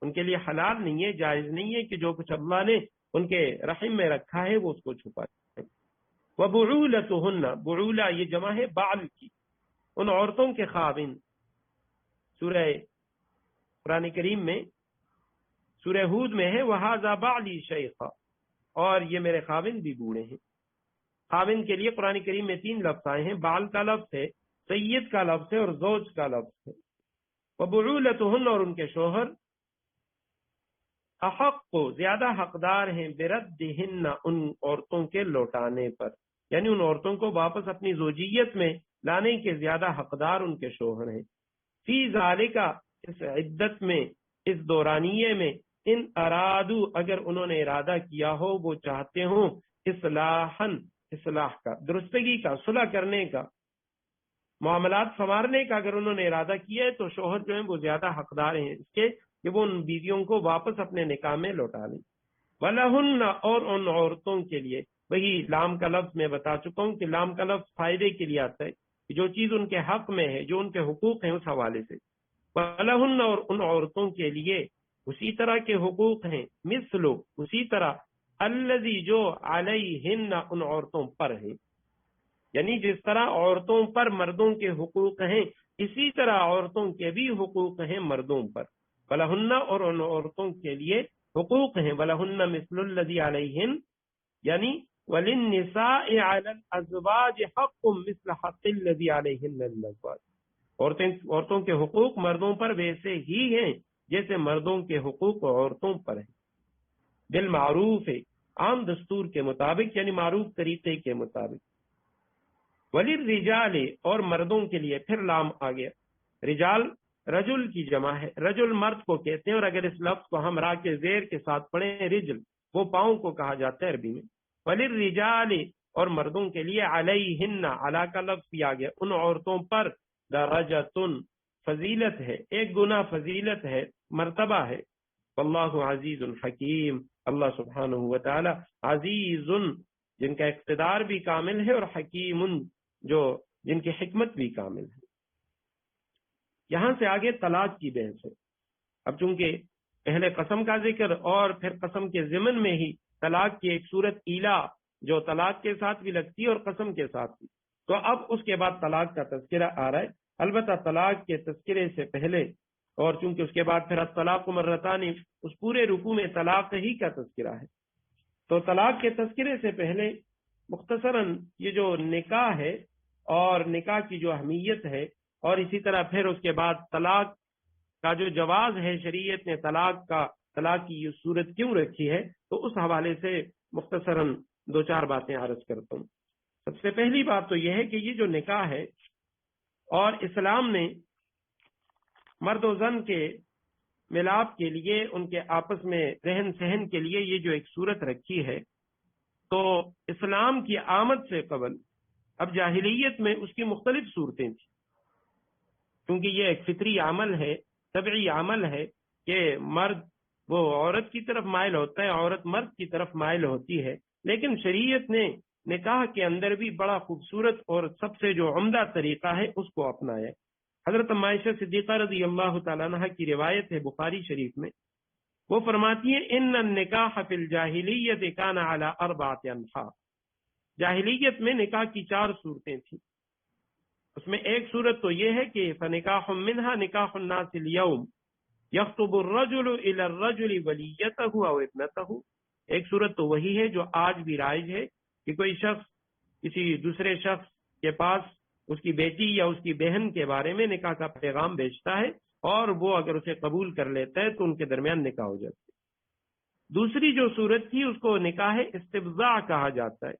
ان کے لیے حلال نہیں ہے، جائز نہیں ہے کہ جو کچھ اللہ نے ان کے رحم میں رکھا ہے وہ اس کو چھپائے۔ وبعولتہن، بعولہ یہ جمع ہے بعل کی، ان عورتوں کے خاوند۔ سورہ قرآن کریم میں سورہ ہود میں ہے وَهَذَا بَعْلِي شَيْخًا، اور یہ میرے خاوند بھی بوڑھے ہیں۔ خاوند کے لیے قرآن کریم میں 3 لفظ آئے ہیں، بال کا لفظ ہے، سید کا لفظ ہے، اور زوج کا لفظ ہے۔ وبعولتہن، اور ان کے شوہر، احق، زیادہ حقدار ہیں، بردہن، ان عورتوں کے لوٹانے پر، یعنی ان عورتوں کو واپس اپنی زوجیت میں لانے کے زیادہ حقدار ان کے شوہر ہیں۔ فی ذالک، اس عدت میں، اس دورانیے میں، ان ارادو، اگر انہوں نے ارادہ کیا ہو، وہ چاہتے ہوں، اصلاحاً، اصلاح کا، درستگی کا، صلح کرنے کا، معاملات سنوارنے کا اگر انہوں نے ارادہ کیا ہے، تو شوہر جو ہیں وہ زیادہ حقدار ہیں اس کے کہ وہ ان بیویوں کو واپس اپنے نکاح میں لوٹا لیں۔ وَلَهُنَّ، اور ان عورتوں کے لیے، وہی لام کا لفظ میں بتا چکا ہوں کہ لام کا لفظ فائدے کے لیے آتا ہے، کہ جو چیز ان کے حق میں ہے، جو ان کے حقوق ہیں، اس حوالے سے۔ وَلَهُنَّ، اور ان عورتوں کے لیے اسی طرح کے حقوق ہیں، مثل، اسی طرح، الذی، جو، علیہن، ان عورتوں پر ہیں، یعنی جس طرح عورتوں پر مردوں کے حقوق ہیں، اسی طرح عورتوں کے بھی حقوق ہیں مردوں پر۔ وَلَهُنَّ، اور ان عورتوں کے لیے حقوق ہیں، وَلَهُنَّ مِثْلُ الَّذِي عَلَيْهِنَّ، یعنی وَلِلنِّسَاءِ عَلَى الْأَزْوَاجِ حَقٌّ مِثْلَ حَقِّ الَّذِي عَلَيْهِنَّ لِلْأَزْوَاجِ، عورتوں کے حقوق مردوں پر ویسے ہی ہیں جیسے مردوں کے حقوق عورتوں پر ہیں، بالمعروف، عام دستور کے مطابق، یعنی معروف طریقے کے مطابق۔ وَلِلرِّجَالِ، اور مردوں کے لیے، پھر لام آ گیا، رجال رجل کی جمع ہے، رجل مرد کو کہتے ہیں، اور اگر اس لفظ کو ہم را کے زیر کے ساتھ پڑھیں، رجل، وہ پاؤں کو کہا جاتا ہے عربی میں۔ وَلِلرِّجَالِ، اور مردوں کے لیے، علیہن، علی کا لفظ بھی آ گیا، ان عورتوں پر، درجۃ، فضیلت ہے، ایک گنا فضیلت ہے، مرتبہ ہے۔ واللہ عزیز حکیم، اللہ سبحانہ وتعالی عزیز، جن کا اقتدار بھی کامل ہے، اور حکیم، جو جن کی حکمت بھی کامل ہے۔ یہاں سے آگے طلاق کی بحث ہے۔ اب چونکہ پہلے قسم کا ذکر اور پھر قسم کے ضمن میں ہی طلاق کی ایک صورت ایلا، جو طلاق کے ساتھ بھی لگتی ہے اور قسم کے ساتھ بھی، تو اب اس کے بعد طلاق کا تذکرہ آ رہا ہے۔ البتہ طلاق کے تذکرے سے پہلے، اور چونکہ اس کے بعد پھر الطلاق مرتان، اس پورے رکوع میں طلاق ہی کا تذکرہ ہے، تو طلاق کے تذکرے سے پہلے مختصراً یہ جو نکاح ہے اور نکاح کی جو اہمیت ہے، اور اسی طرح پھر اس کے بعد طلاق کا جو جواز ہے، شریعت نے طلاق کی یہ صورت کیوں رکھی ہے، تو اس حوالے سے مختصراً 2-4 باتیں عرض کرتا ہوں۔ سب سے پہلی بات تو یہ ہے کہ یہ جو نکاح ہے، اور اسلام نے مرد و زن کے ملاپ کے لیے، ان کے آپس میں رہن سہن کے لیے یہ جو ایک صورت رکھی ہے، تو اسلام کی آمد سے قبل، اب جاہلیت میں اس کی مختلف صورتیں تھیں، کیونکہ یہ ایک فطری عمل ہے، طبعی عمل ہے کہ مرد وہ عورت کی طرف مائل ہوتا ہے، عورت مرد کی طرف مائل ہوتی ہے، لیکن شریعت نے نکاح کے اندر بھی بڑا خوبصورت اور سب سے جو عمدہ طریقہ ہے اس کو اپنایا ہے۔ حضرت عائشہ صدیقہ رضی اللہ تعالیٰ عنہ کی روایت ہے بخاری شریف میں، وہ فرماتی ہیں ان النکاح فی الجاہلیت کان علی اربعۃ انحاء، جاہلیت میں نکاح کی 4 صورتیں تھیں، اس میں ایک صورت تو یہ ہے کہ فنکاح منہا نکاح الناس اليوم یخطب الرجل الی الرجل ولیتہ او ابنتہ، ایک صورت تو وہی ہے جو آج بھی رائج ہے کہ کوئی شخص کسی دوسرے شخص کے پاس اس کی بیٹی یا اس کی بہن کے بارے میں نکاح کا پیغام بھیجتا ہے، اور وہ اگر اسے قبول کر لیتا ہے تو ان کے درمیان نکاح ہو جاتا ہے۔ دوسری جو صورت تھی اس کو نکاح استبضاع کہا جاتا ہے،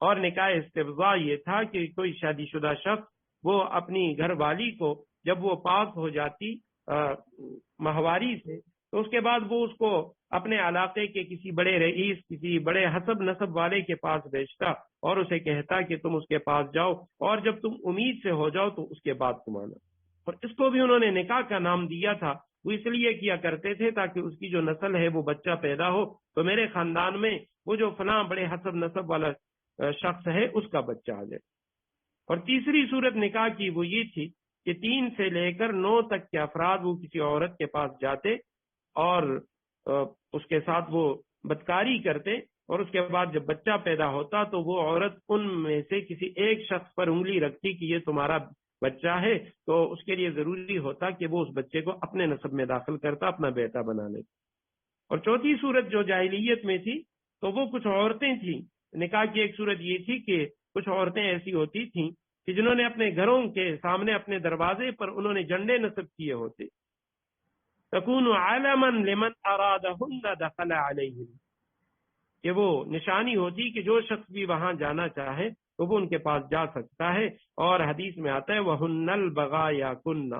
اور نکاح استبضاع یہ تھا کہ کوئی شادی شدہ شخص وہ اپنی گھر والی کو جب وہ پاک ہو جاتی ماہواری سے، تو اس کے بعد وہ اس کو اپنے علاقے کے کسی بڑے رئیس، کسی بڑے حسب نسب والے کے پاس بھیجتا اور اسے کہتا کہ تم اس کے پاس جاؤ، اور جب تم امید سے ہو جاؤ تو اس کے بعد تم آنا۔ اور اس کو بھی انہوں نے نکاح کا نام دیا تھا، وہ اس لیے کیا کرتے تھے تاکہ اس کی جو نسل ہے وہ بچہ پیدا ہو تو میرے خاندان میں وہ جو فلاں بڑے حسب نسب والا شخص ہے اس کا بچہ آ جائے۔ اور تیسری صورت نکاح کی وہ یہ تھی کہ 3 سے لے کر 9 تک کے افراد وہ کسی عورت کے پاس جاتے اور اس کے ساتھ وہ بدکاری کرتے، اور اس کے بعد جب بچہ پیدا ہوتا تو وہ عورت ان میں سے کسی ایک شخص پر انگلی رکھتی کہ یہ تمہارا بچہ ہے، تو اس کے لیے ضروری ہوتا کہ وہ اس بچے کو اپنے نسب میں داخل کرتا، اپنا بیٹا بنا لے۔ اور چوتھی صورت جو جاہلیت میں تھی تو وہ کچھ عورتیں تھیں، نکاح کی ایک صورت یہ تھی کہ کچھ عورتیں ایسی ہوتی تھیں کہ جنہوں نے اپنے گھروں کے سامنے اپنے دروازے پر انہوں نے جھنڈے نصب کیے ہوتے، تکون علما لمن ارادہن دخل علیہن، کہ وہ نشانی ہوتی کہ جو شخص بھی وہاں جانا چاہے تو وہ ان کے پاس جا سکتا ہے، اور حدیث میں آتا ہے وہن البغایا کن،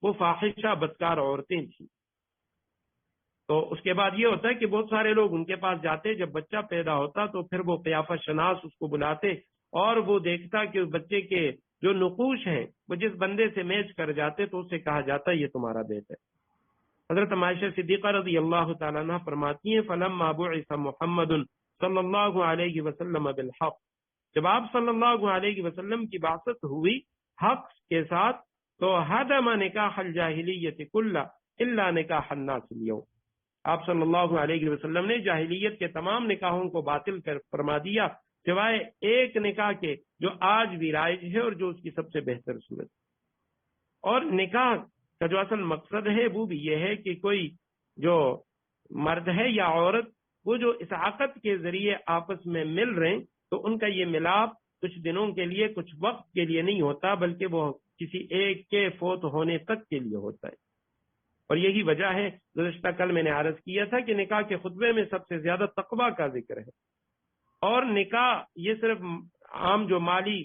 وہ فاحشہ بدکار عورتیں تھیں۔ تو اس کے بعد یہ ہوتا ہے کہ بہت سارے لوگ ان کے پاس جاتے، جب بچہ پیدا ہوتا تو پھر وہ قیافہ شناس اس کو بلاتے اور وہ دیکھتا کہ اس بچے کے جو نقوش ہیں وہ جس بندے سے میچ کر جاتے تو اسے کہا جاتا یہ تمہارا بیٹا ہے۔ حضرت عائشہ صدیقہ رضی اللہ تعالیٰ عنہ فرماتی ہیں فلما بعث محمد صلی اللہ علیہ وسلم بالحق، جب آپ صلی اللہ علیہ وسلم کی بعثت ہوئی حق کے ساتھ تو ہدم نکاح الجاہلیت کلہ الا نکاح الناس اليوم، آپ صلی اللہ علیہ وسلم نے جاہلیت کے تمام نکاحوں کو باطل کر فرما دیا سوائے ایک نکاح کے جو آج بھی رائج ہے اور جو اس کی سب سے بہتر صورت۔ اور نکاح کا جو اصل مقصد ہے وہ بھی یہ ہے کہ کوئی جو مرد ہے یا عورت وہ جو اس عقد کے ذریعے آپس میں مل رہے ہیں تو ان کا یہ ملاپ کچھ دنوں کے لیے کچھ وقت کے لیے نہیں ہوتا، بلکہ وہ کسی ایک کے فوت ہونے تک کے لیے ہوتا ہے۔ اور یہی وجہ ہے، گزشتہ کل میں نے عرض کیا تھا کہ نکاح کے خطبے میں سب سے زیادہ تقویٰ کا ذکر ہے، اور نکاح یہ صرف عام جو مالی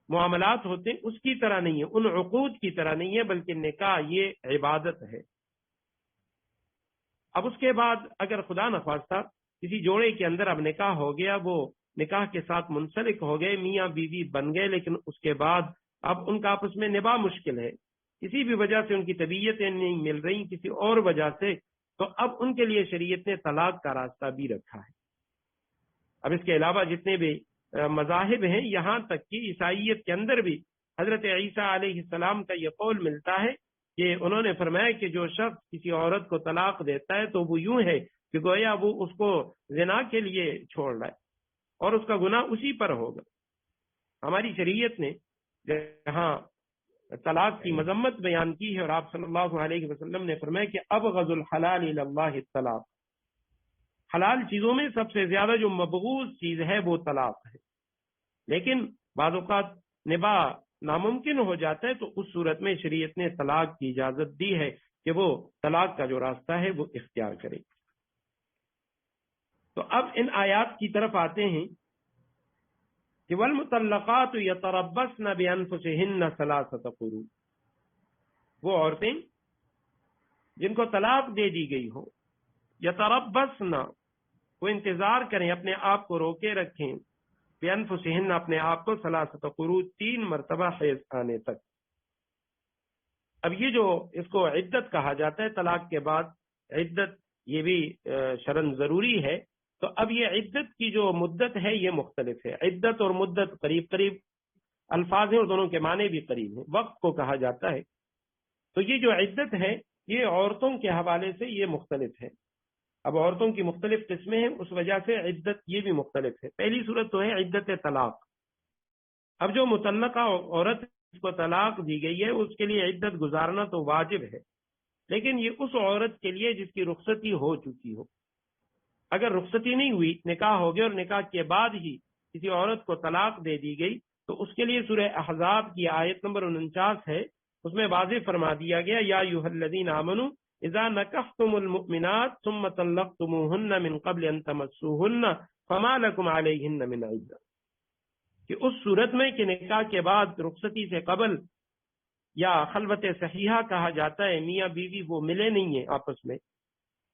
معاملات ہوتے ہیں اس کی طرح نہیں ہے، ان عقود کی طرح نہیں ہے، بلکہ نکاح یہ عبادت ہے۔ اب اس کے بعد اگر خدا نخواستہ کسی جوڑے کے اندر اب نکاح ہو گیا، وہ نکاح کے ساتھ منسلک ہو گئے، میاں بیوی بن گئے، لیکن اس کے بعد اب ان کا آپس میں نباہ مشکل ہے، کسی بھی وجہ سے ان کی طبیعتیں نہیں مل رہی، کسی اور وجہ سے، تو اب ان کے لیے شریعت نے طلاق کا راستہ بھی رکھا ہے۔ اب اس کے علاوہ جتنے بھی مذاہب ہیں، یہاں تک کہ عیسائیت کے اندر بھی حضرت عیسیٰ علیہ السلام کا یہ قول ملتا ہے کہ انہوں نے فرمایا کہ جو شخص کسی عورت کو طلاق دیتا ہے تو وہ یوں ہے کہ گویا وہ اس کو زنا کے لیے چھوڑ رہا ہے اور اس کا گناہ اسی پر ہوگا۔ ہماری شریعت نے جہاں طلاق کی مذمت بیان کی ہے اور آپ صلی اللہ علیہ وسلم نے فرمایا کہ ابغض الحلال الی اللہ الطلاق، حلال چیزوں میں سب سے زیادہ جو مبغوض چیز ہے وہ طلاق ہے، لیکن بعض اوقات نباہ ناممکن ہو جاتا ہے تو اس صورت میں شریعت نے طلاق کی اجازت دی ہے کہ وہ طلاق کا جو راستہ ہے وہ اختیار کرے۔ تو اب ان آیات کی طرف آتے ہیں کہ والمطلقات یتربصن بانفسہن ثلاثۃ قروء، وہ عورتیں جن کو طلاق دے دی گئی ہو، یتربصن، وہ انتظار کریں، اپنے آپ کو روکے رکھیں، بانفسہن، اپنے آپ کو، ثلاثۃ قروء، 3 مرتبہ حیض آنے تک۔ اب یہ جو اس کو عدت کہا جاتا ہے طلاق کے بعد عدت یہ بھی شرن ضروری ہے. تو اب یہ عدت کی جو مدت ہے یہ مختلف ہے. عدت اور مدت قریب قریب الفاظ ہیں اور دونوں کے معنی بھی قریب ہیں. وقت کو کہا جاتا ہے. تو یہ جو عدت ہے یہ عورتوں کے حوالے سے یہ مختلف ہے. اب عورتوں کی مختلف قسمیں ہیں، اس وجہ سے عدت یہ بھی مختلف ہے. پہلی صورت تو ہے عدت طلاق. اب جو مطلقہ عورت اس کو طلاق دی گئی ہے اس کے لیے عدت گزارنا تو واجب ہے، لیکن یہ اس عورت کے لیے جس کی رخصتی ہو چکی ہو. اگر رخصتی نہیں ہوئی، نکاح ہو گیا اور نکاح کے بعد ہی کسی عورت کو طلاق دے دی گئی، تو اس کے لیے سورہ احزاب کی آیت نمبر 49 ہے، اس میں واضح فرما دیا گیا یا ایھا الذین آمنوا اذا نکحتم المؤمنات ثم طلقتموهن من قبل ان تمسوهن فما لكم علیہن من عدہ، کہ اس صورت میں کہ نکاح کے بعد رخصتی سے قبل یا خلوت صحیحہ کہا جاتا ہے، میاں بیوی وہ ملے نہیں ہیں آپس میں،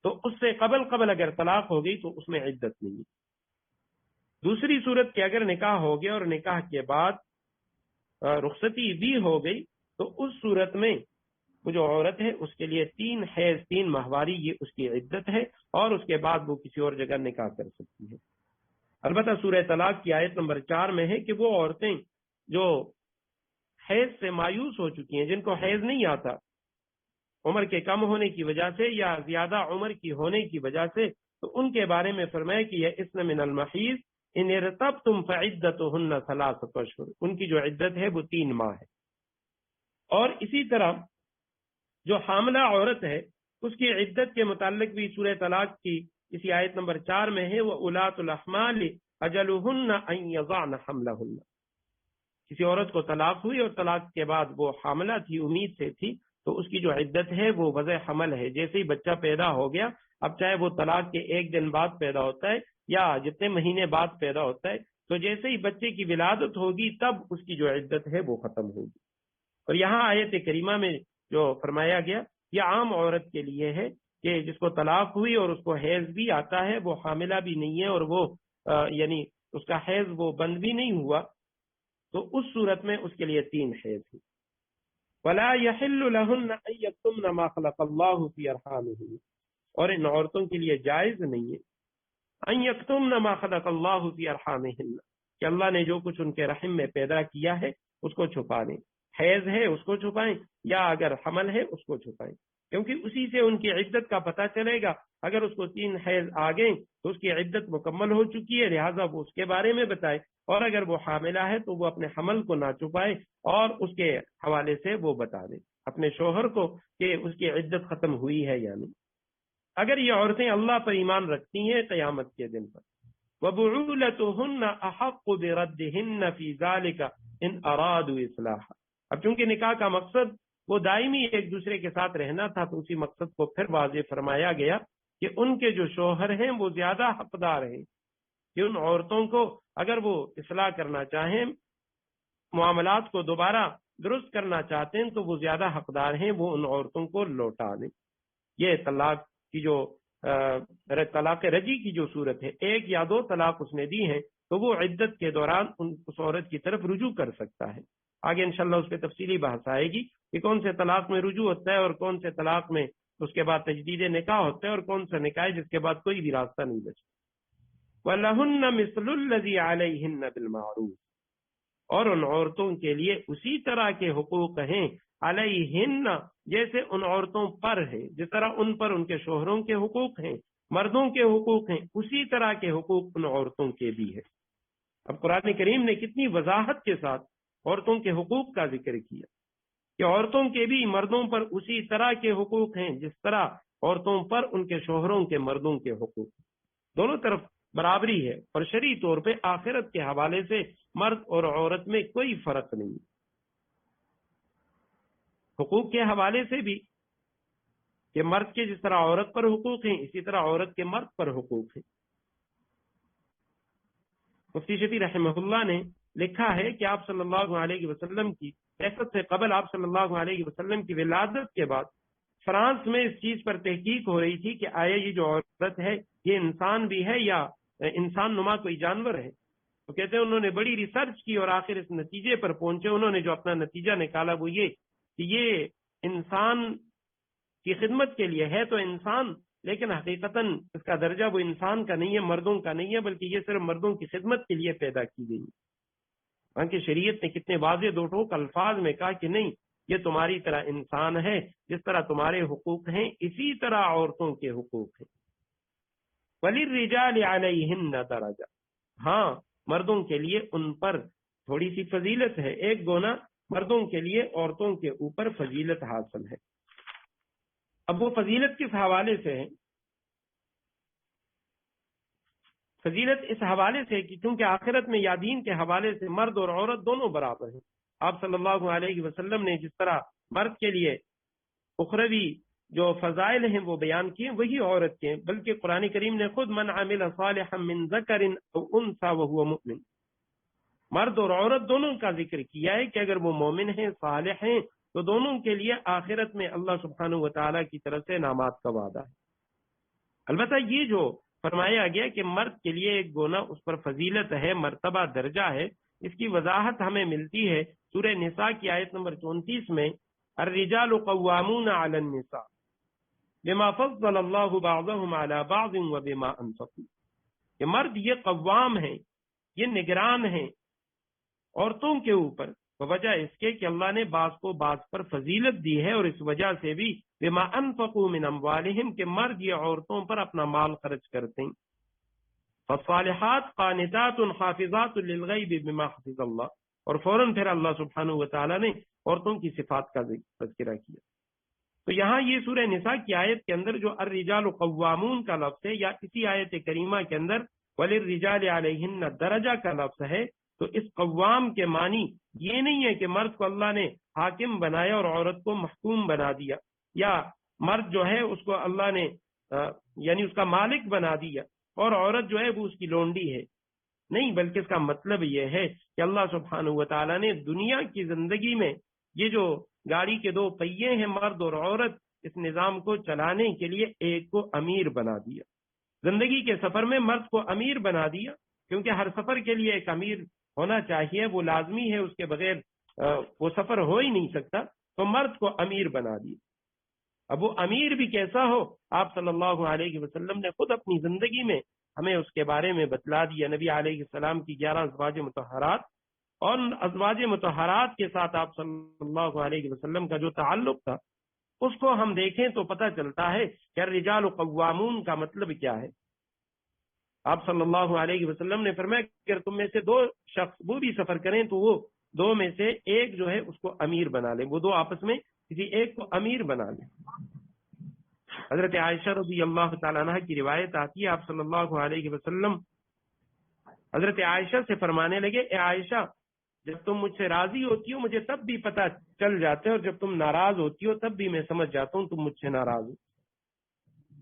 تو اس سے قبل اگر طلاق ہو گئی تو اس میں عدت نہیں. دوسری صورت کہ اگر نکاح ہو گیا اور نکاح کے بعد رخصتی بھی ہو گئی تو اس صورت میں وہ جو عورت ہے اس کے لیے 3 حیض 3 ماہواری یہ اس کی عدت ہے، اور اس کے بعد وہ کسی اور جگہ نکاح کر سکتی ہے. البتہ سورہ طلاق کی آیت نمبر 4 میں ہے کہ وہ عورتیں جو حیض سے مایوس ہو چکی ہیں، جن کو حیض نہیں آتا عمر کے کم ہونے کی وجہ سے یا زیادہ عمر کی ہونے کی وجہ سے، تو ان کے بارے میں فرمایا کہ یہ اسن من المحیض ان ارتبتم فعدتهن 3 اشہر، ان کی جو عدت ہے وہ 3 ماہ ہے. اور اسی طرح جو حاملہ عورت ہے اس کی عدت کے متعلق بھی سورہ طلاق کی اسی آیت نمبر 4 میں ہے وَأُولَاتُ الْأَحْمَالِ أَجَلُهُنَّ أَن يَضَعْنَ حَمْلَهُنَّ. کسی عورت کو طلاق ہوئی اور طلاق کے بعد وہ حاملہ تھی، امید سے تھی، تو اس کی جو عدت ہے وہ وضع حمل ہے. جیسے ہی بچہ پیدا ہو گیا، اب چاہے وہ طلاق کے 1 دن بعد پیدا ہوتا ہے یا جتنے مہینے بعد پیدا ہوتا ہے، تو جیسے ہی بچے کی ولادت ہوگی تب اس کی جو عدت ہے وہ ختم ہوگی. اور یہاں آیت کریمہ میں جو فرمایا گیا یہ عام عورت کے لیے ہے کہ جس کو طلاق ہوئی اور اس کو حیض بھی آتا ہے، وہ حاملہ بھی نہیں ہے اور وہ یعنی اس کا حیض وہ بند بھی نہیں ہوا، تو اس صورت میں اس کے لیے 3 حیض ہیں. وَلَا يَحِلُّ لَهُنَّ أَن يَكْتُمْنَ مَا خَلَقَ اللَّهُ فِي أَرْحَامِهِنَّ، اور ان عورتوں کے لیے جائز نہیں ہے أَن يَكْتُمْنَ مَا خَلَقَ اللَّهُ فِي أَرْحَامِهِنَّ، کہ اللہ نے جو کچھ ان کے رحم میں پیدا کیا ہے اس کو چھپا دیں. حیض ہے اس کو چھپائیں یا اگر حمل ہے اس کو چھپائیں، کیونکہ اسی سے ان کی عدت کا پتہ چلے گا. اگر اس کو 3 حیض آ گئے تو اس کی عدت مکمل ہو چکی ہے، لہٰذا وہ اس کے بارے میں بتائے، اور اگر وہ حاملہ ہے تو وہ اپنے حمل کو نہ چھپائے اور اس کے حوالے سے وہ بتا دے اپنے شوہر کو کہ اس کی عدت ختم ہوئی ہے یا نہیں. اگر یہ عورتیں اللہ پر ایمان رکھتی ہیں قیامت کے دن پر، وَبُعُولَتُهُنَّ أَحَقُّ بِرَدِّهِنَّ فِي ذَلِكَ إِنْ أَرَادُوا إِصْلَاحًا. اب چونکہ نکاح کا مقصد وہ دائمی ایک دوسرے کے ساتھ رہنا تھا، تو اسی مقصد کو پھر واضح فرمایا گیا کہ ان کے جو شوہر ہیں وہ زیادہ حقدار ہیں کہ ان عورتوں کو اگر وہ اصلاح کرنا چاہیں، معاملات کو دوبارہ درست کرنا چاہتے ہیں، تو وہ زیادہ حقدار ہیں، وہ ان عورتوں کو لوٹا دیں. یہ طلاق کی جو طلاق رجی کی جو صورت ہے، 1 یا 2 طلاق اس نے دی ہیں تو وہ عدت کے دوران اس عورت کی طرف رجوع کر سکتا ہے. آگے انشاءاللہ اس پہ تفصیلی بحث آئے گی کہ کون سے طلاق میں رجوع ہوتا ہے اور کون سے طلاق میں اس کے بعد تجدید نکاح ہوتا ہے اور کون سا نکاح جس کے بعد کوئی بھی راستہ نہیں بچتا. وَلَهُنَّ مِثْلُ الَّذِي عَلَيْهِنَّ بِالْمَعْرُوفِ، اور ان عورتوں کے لیے اسی طرح کے حقوق ہیں علیہن، جیسے ان عورتوں پر ہیں، جس طرح ان پر ان کے شوہروں کے حقوق ہیں، مردوں کے حقوق ہیں، اسی طرح کے حقوق ان عورتوں کے بھی ہیں. اب قرآن کریم نے کتنی وضاحت کے ساتھ عورتوں کے حقوق کا ذکر کیا کہ عورتوں کے بھی مردوں پر اسی طرح کے حقوق ہیں جس طرح عورتوں پر ان کے شوہروں کے مردوں کے حقوق. دونوں طرف برابری ہے، اور شرعی طور پہ آخرت کے حوالے سے مرد اور عورت میں کوئی فرق نہیں. حقوق کے حوالے سے بھی کہ مرد کے جس طرح عورت پر حقوق ہیں اسی طرح عورت کے مرد پر حقوق ہیں. مفتی شفیع رحمہ اللہ نے لکھا ہے کہ آپ صلی اللہ علیہ وسلم کی بعثت سے قبل آپ صلی اللہ علیہ وسلم کی ولادت کے بعد فرانس میں اس چیز پر تحقیق ہو رہی تھی کہ آیا یہ جو عورت ہے یہ انسان بھی ہے یا انسان نما کوئی جانور ہے. تو کہتے ہیں انہوں نے بڑی ریسرچ کی اور آخر اس نتیجے پر پہنچے. انہوں نے جو اپنا نتیجہ نکالا وہ یہ کہ یہ انسان کی خدمت کے لیے ہے تو انسان، لیکن حقیقتاً اس کا درجہ وہ انسان کا نہیں ہے، مردوں کا نہیں ہے، بلکہ یہ صرف مردوں کی خدمت کے لیے پیدا کی گئی ہے۔ کہ شریعت نے کتنے واضح دو ٹوک الفاظ میں کہا کہ نہیں، یہ تمہاری طرح انسان ہے، جس طرح تمہارے حقوق ہیں اسی طرح عورتوں کے حقوق ہیں۔ وَلِلرِّجَالِ عَلَيْهِنَّ دَرَجَةٌ، ہاں مردوں کے لیے ان پر تھوڑی سی فضیلت ہے، ایک گونا مردوں کے لیے عورتوں کے اوپر فضیلت حاصل ہے۔ اب وہ فضیلت کس حوالے سے ہے؟ فضیلت اس حوالے سے کہ کیونکہ آخرت میں یا دین کے حوالے سے مرد اور عورت دونوں برابر ہیں۔ آپ صلی اللہ علیہ وسلم نے جس طرح مرد کے لیے اخروی جو فضائل ہیں وہ بیان کیے، وہی عورت کے، بلکہ قرآن کریم نے خود من عمل صالحا من ذکر او انثى وهو مؤمن، مرد اور عورت دونوں کا ذکر کیا ہے کہ اگر وہ مومن ہیں، صالح ہیں، تو دونوں کے لیے آخرت میں اللہ سبحانہ و تعالیٰ کی طرف سے انعامات کا وعدہ ہے۔ البتہ یہ جو فرمایا گیا کہ مرد کے لیے ایک گونا اس پر فضیلت ہے، مرتبہ درجہ ہے، اس کی وضاحت ہمیں ملتی ہے سورہ نساء کی آیت نمبر 34 میں، الرجال قوامون علی النساء بما فضل اللہ بعضهم علی بعض وبما انفقوا، کہ مرد یہ قوام ہیں، یہ نگران ہیں عورتوں کے اوپر، وجہ اس کے کہ اللہ نے بعض کو بعض پر فضیلت دی ہے، اور اس وجہ سے بھی بما انفقوا من اموالہم، کہ مرد یہ عورتوں پر اپنا مال خرچ کرتے ہیں۔ فالصالحات قانتات حافظات للغیب بما حفظ اللہ، اور فوراً پھر اللہ سبحانہ و تعالیٰ نے عورتوں کی صفات کا تذکرہ کیا۔ تو یہاں یہ سورہ نساء کی آیت کے اندر جو الرجال قوامون کا لفظ ہے، یا اسی آیت کریمہ کے اندر وللرجال علیہن درجہ کا لفظ ہے، تو اس قوام کے معنی یہ نہیں ہے کہ مرد کو اللہ نے حاکم بنایا اور عورت کو محکوم بنا دیا، یا مرد جو ہے اس کو اللہ نے یعنی اس کا مالک بنا دیا اور عورت جو ہے وہ اس کی لونڈی ہے، نہیں، بلکہ اس کا مطلب یہ ہے کہ اللہ سبحانہ و تعالیٰ نے دنیا کی زندگی میں یہ جو گاڑی کے دو پہیے ہیں مرد اور عورت، اس نظام کو چلانے کے لیے ایک کو امیر بنا دیا۔ زندگی کے سفر میں مرد کو امیر بنا دیا، کیونکہ ہر سفر کے لیے ایک امیر ہونا چاہیے، وہ لازمی ہے، اس کے بغیر وہ سفر ہو ہی نہیں سکتا، تو مرد کو امیر بنا دیا۔ اب وہ امیر بھی کیسا ہو، آپ صلی اللہ علیہ وسلم نے خود اپنی زندگی میں ہمیں اس کے بارے میں بتلا دیا۔ نبی علیہ السلام کی 11 ازواج مطہرات، اور ازواج مطہرات کے ساتھ آپ صلی اللہ علیہ وسلم کا جو تعلق تھا، اس کو ہم دیکھیں تو پتہ چلتا ہے کہ الرجال قوامون کا مطلب کیا ہے۔ آپ صلی اللہ علیہ وسلم نے فرمایا کہ اگر تم میں سے دو شخص وہ بھی سفر کریں تو وہ دو میں سے ایک جو ہے اس کو امیر بنا لیں، وہ دو آپس میں کسی ایک کو امیر بنا لیں۔ حضرت عائشہ رضی اللہ تعالیٰ عنہ کی روایت آتی ہے، آپ صلی اللہ علیہ وسلم حضرت عائشہ سے فرمانے لگے، اے عائشہ، جب تم مجھ سے راضی ہوتی ہو مجھے تب بھی پتہ چل جاتے ہے، اور جب تم ناراض ہوتی ہو تب بھی میں سمجھ جاتا ہوں تم مجھ سے ناراض ہو۔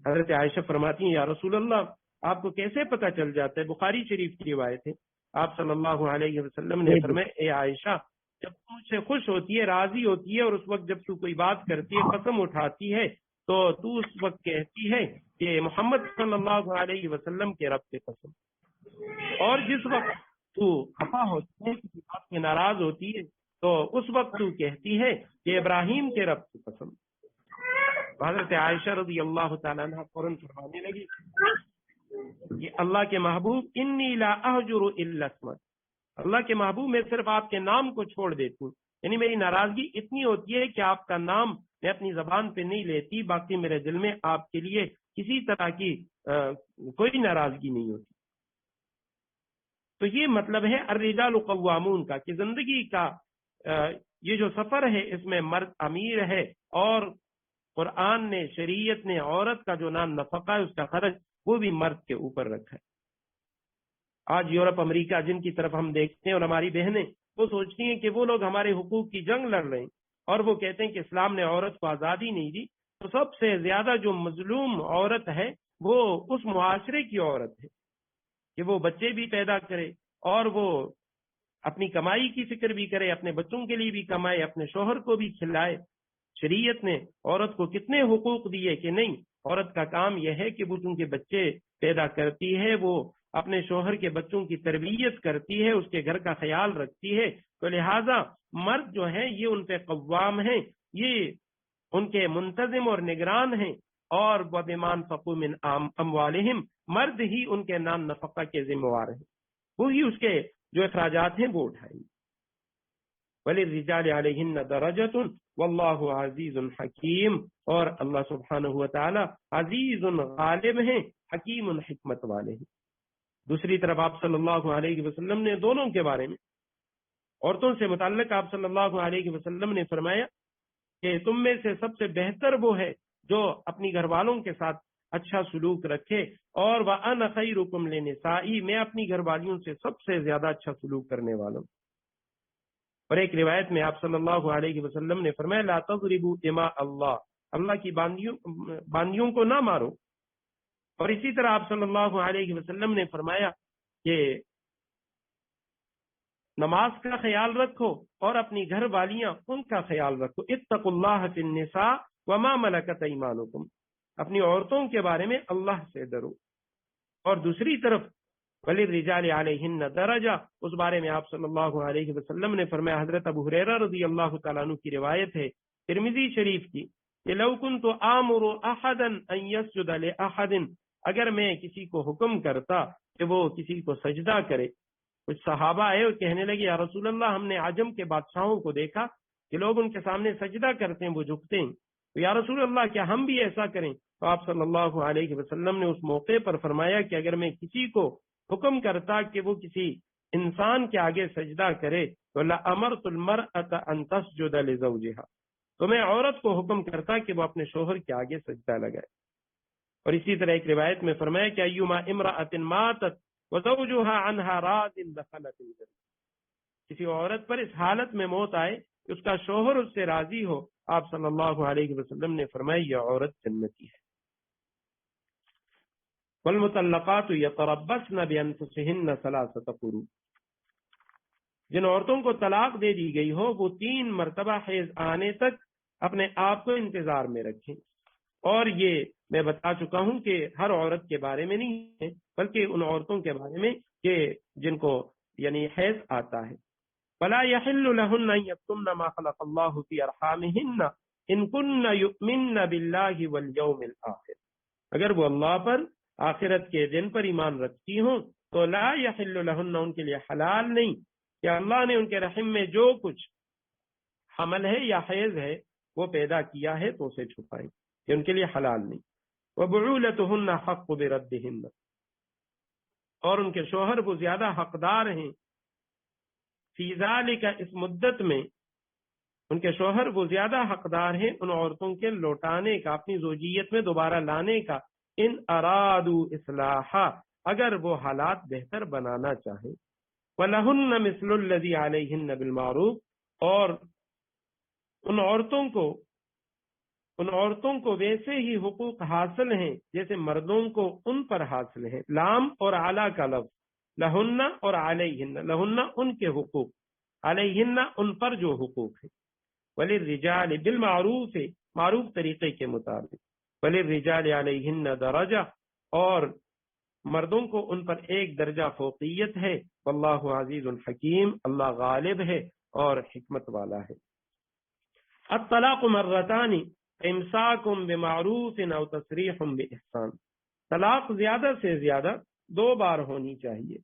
حضرت عائشہ فرماتی ہیں، یا رسول اللہ، آپ کو کیسے پتہ چل جاتا ہے؟ بخاری شریف کی روایت ہے، آپ صلی اللہ علیہ وسلم نے فرمایا، اے عائشہ، جب تم مجھ سے خوش ہوتی ہے، راضی ہوتی ہے، اور اس وقت جب تو کوئی بات کرتی ہے، قسم اٹھاتی ہے، تو اس وقت کہتی ہے کہ محمد صلی اللہ علیہ وسلم کے رب سے قسم، اور جس وقت تو خفا ہوتی ہے، کسی بات میں ناراض ہوتی ہے، تو اس وقت تو کہتی ہے کہ ابراہیم کے رب سے قسم۔ حضرت عائشہ رضی اللہ تعالیٰ عنہ فوراً فرمانے لگی کہ اللہ کے محبوب، انی لا اہجر الا اسمک، اللہ کے محبوب میں صرف آپ کے نام کو چھوڑ دیتی ہوں، یعنی میری ناراضگی اتنی ہوتی ہے کہ آپ کا نام میں اپنی زبان پہ نہیں لیتی، باقی میرے دل میں آپ کے لیے کسی طرح کی کوئی ناراضگی نہیں ہوتی۔ تو یہ مطلب ہے الرجال قوامون کا، کہ زندگی کا یہ جو سفر ہے اس میں مرد امیر ہے، اور قرآن نے، شریعت نے عورت کا جو نام نفقہ ہے اس کا خرچ وہ بھی مرد کے اوپر رکھا ہے۔ آج یورپ امریکہ جن کی طرف ہم دیکھتے ہیں، اور ہماری بہنیں وہ سوچتی ہیں کہ وہ لوگ ہمارے حقوق کی جنگ لڑ رہے ہیں، اور وہ کہتے ہیں کہ اسلام نے عورت کو آزادی نہیں دی، تو سب سے زیادہ جو مظلوم عورت ہے وہ اس معاشرے کی عورت ہے کہ وہ بچے بھی پیدا کرے، اور وہ اپنی کمائی کی فکر بھی کرے، اپنے بچوں کے لیے بھی کمائے، اپنے شوہر کو بھی کھلائے۔ شریعت نے عورت کو کتنے حقوق دیے کہ نہیں، عورت کا کام یہ ہے کہ وہ چونکہ بچے پیدا کرتی ہے، وہ اپنے شوہر کے بچوں کی تربیت کرتی ہے، اس کے گھر کا خیال رکھتی ہے، تو لہٰذا مرد جو ہے یہ ان پہ قوام ہیں۔ یہ ان کے منتظم اور نگران ہیں، اور وَبِمَا أَنفَقُوا مِنْ أَمْوَالِهِمْ، مرد ہی ان کے نان نفقہ کے ذمہ وار ہیں، وہی اس کے جو اخراجات ہیں وہ اٹھائیں گے۔ وَلِلرِّجَالِ عَلَيْهِنَّ دَرَجَةٌ وَاللَّهُ عَزِيزٌ حَكِيمٌ، اور اللہ سبحانہ وتعالی عزیز غالب ہیں، حکیم حکمت والے ہیں۔ دوسری طرف آپ صلی اللہ علیہ وسلم نے دونوں کے بارے میں، عورتوں سے متعلق آپ صلی اللہ علیہ وسلم نے فرمایا کہ تم میں سے سب سے بہتر وہ ہے جو اپنی گھر والوں کے ساتھ اچھا سلوک رکھے، اور وَأَنَا خَيْرُكُمْ لِنِسَائِي، میں اپنی گھر والیوں سے سب سے زیادہ اچھا سلوک کرنے والا ہوں۔ اور ایک روایت میں آپ صلی اللہ علیہ وسلم نے فرمایا لا تضربوا اماء اللہ، اللہ کی باندیوں کو نہ مارو۔ اور اسی طرح آپ صلی اللہ علیہ وسلم نے فرمایا کہ نماز کا خیال رکھو اور اپنی گھر والیاں ان کا خیال رکھو، اتقوا اللہ فی النساء وما ملکت ایمانکم، اپنی عورتوں کے بارے میں اللہ سے ڈرو۔ اور دوسری طرف وَلِلرِّجَالِ عَلَيْهِنَّ دَرَجَةٌ، اس بارے میں آپ صلی اللہ علیہ وسلم نے فرمایا، حضرت ابو ہریرہ رضی اللہ تعالیٰ عنہ کی روایت ہے ترمذی شریف کی، کہ لو كنت آمر احدا ان يسجد لاحد، اگر میں کسی کو حکم کرتا کہ وہ کسی کو سجدہ کرے، کچھ صحابہ آئے اور کہنے لگے یا رسول اللہ، ہم نے عجم کے بادشاہوں کو دیکھا کہ لوگ ان کے سامنے سجدہ کرتے ہیں، وہ جھکتے ہیں، تو یا رسول اللہ کیا ہم بھی ایسا کریں؟ تو آپ صلی اللہ علیہ وسلم نے اس موقع پر فرمایا کہ اگر میں کسی کو حکم کرتا کہ وہ کسی انسان کے آگے سجدہ کرے تو لَأَمَرْتُ الْمَرْأَةَ أَن تَسْجُدَ لِزَوْجِهَا، تو میں عورت کو حکم کرتا کہ وہ اپنے شوہر کے آگے سجدہ لگائے۔ اور اسی طرح ایک روایت میں فرمایا کہ ایما امرأۃ ماتت وزوجها عنها راض دخلت الجنہ، کسی عورت پر اس حالت میں موت آئے کہ اس کا شوہر اس سے راضی ہو، آپ صلی اللہ علیہ وسلم نے فرمایا یہ عورت جنتی ہے۔ والمطلقات یتربصن بانفسهن ثلاثة قروء، جن عورتوں کو طلاق دے دی گئی ہو وہ 3 مرتبہ حیض آنے تک اپنے آپ کو انتظار میں رکھیں۔ اور یہ میں بتا چکا ہوں کہ ہر عورت کے بارے میں نہیں ہے، بلکہ ان عورتوں کے بارے میں کہ جن کو یعنی حیض آتا ہے۔ فلا يحل لهن ان يكتمن ما خلق الله في ارحامهن ان كن يؤمن بالله واليوم الاخر، اگر وہ اللہ پر آخرت کے دن پر ایمان رکھتی ہوں تو لا يحل لهن، ان کے لیے حلال نہیں کہ اللہ نے ان کے رحم میں جو کچھ حمل ہے یا حیض ہے وہ پیدا کیا ہے تو اسے چھپائیں، یہ ان کے لیے حلال نہیں۔ وَبُعُولَتُهُنَّ حَقُّ بِرَدِّهِنَّ، اور ان کے شوہر وہ زیادہ حقدار ہیں، فی ذالک، اس مدت میں ان کے شوہر وہ زیادہ حقدار ہیں ان عورتوں کے لوٹانے کا، اپنی زوجیت میں دوبارہ لانے کا، ان ارادوا اصلاحا، اگر وہ حالات بہتر بنانا چاہیں۔ وَلَهُنَّ مِثْلُ الَّذِي عَلَيْهِنَّ بِالْمَعْرُوفِ، اور ان عورتوں کو ویسے ہی حقوق حاصل ہیں جیسے مردوں کو ان پر حاصل ہیں۔ لام اور اعلیٰ کا لفظ، لہن اور علیہن، لہن ان کے حقوق، علیہن ان پر جو حقوق ہیں۔ وَلِلرِّجَالِ بِالْمَعْرُوفِ، معروف طریقے کے مطابق۔ وَلِلرِّجَالِ عَلَيْهِنَّ دَرَجَةٌ، اور مردوں کو ان پر ایک درجہ فوقیت ہے۔ واللہ عزیز الحکیم، اللہ غالب ہے اور حکمت والا ہے۔ الطلاق مرتان امساکم بمعروف او تسریح باحسان، طلاق زیادہ سے زیادہ 2 بار ہونی چاہیے۔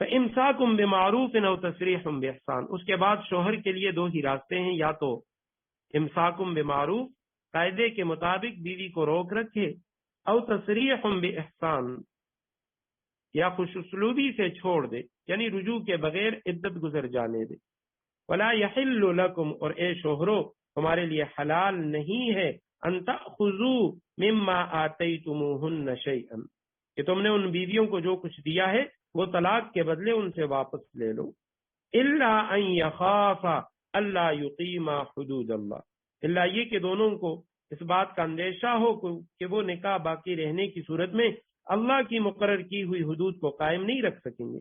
فامساکم بمعروف او تسریح باحسان، اس کے بعد شوہر کے لیے 2 ہی راستے ہیں، یا تو امساکم بمعروف، قاعدے کے مطابق بیوی کو روک رکھے، او تسریح باحسان، یا خوش اسلوبی سے چھوڑ دے، یعنی رجوع کے بغیر عدت گزر جانے دے۔ ولا یحل لکم، اور اے شوہرو تمہارے لیے حلال نہیں ہے، ان تأخذوا مما آتیتموہن شیئا، کہ تم نے ان بیویوں کو جو کچھ دیا ہے وہ طلاق کے بدلے ان سے واپس لے لو۔ الا ان یخافا الا یقیما حدود اللہ، الا یہ کہ دونوں کو اس بات کا اندیشہ ہو کہ وہ نکاح باقی رہنے کی صورت میں اللہ کی مقرر کی ہوئی حدود کو قائم نہیں رکھ سکیں گے،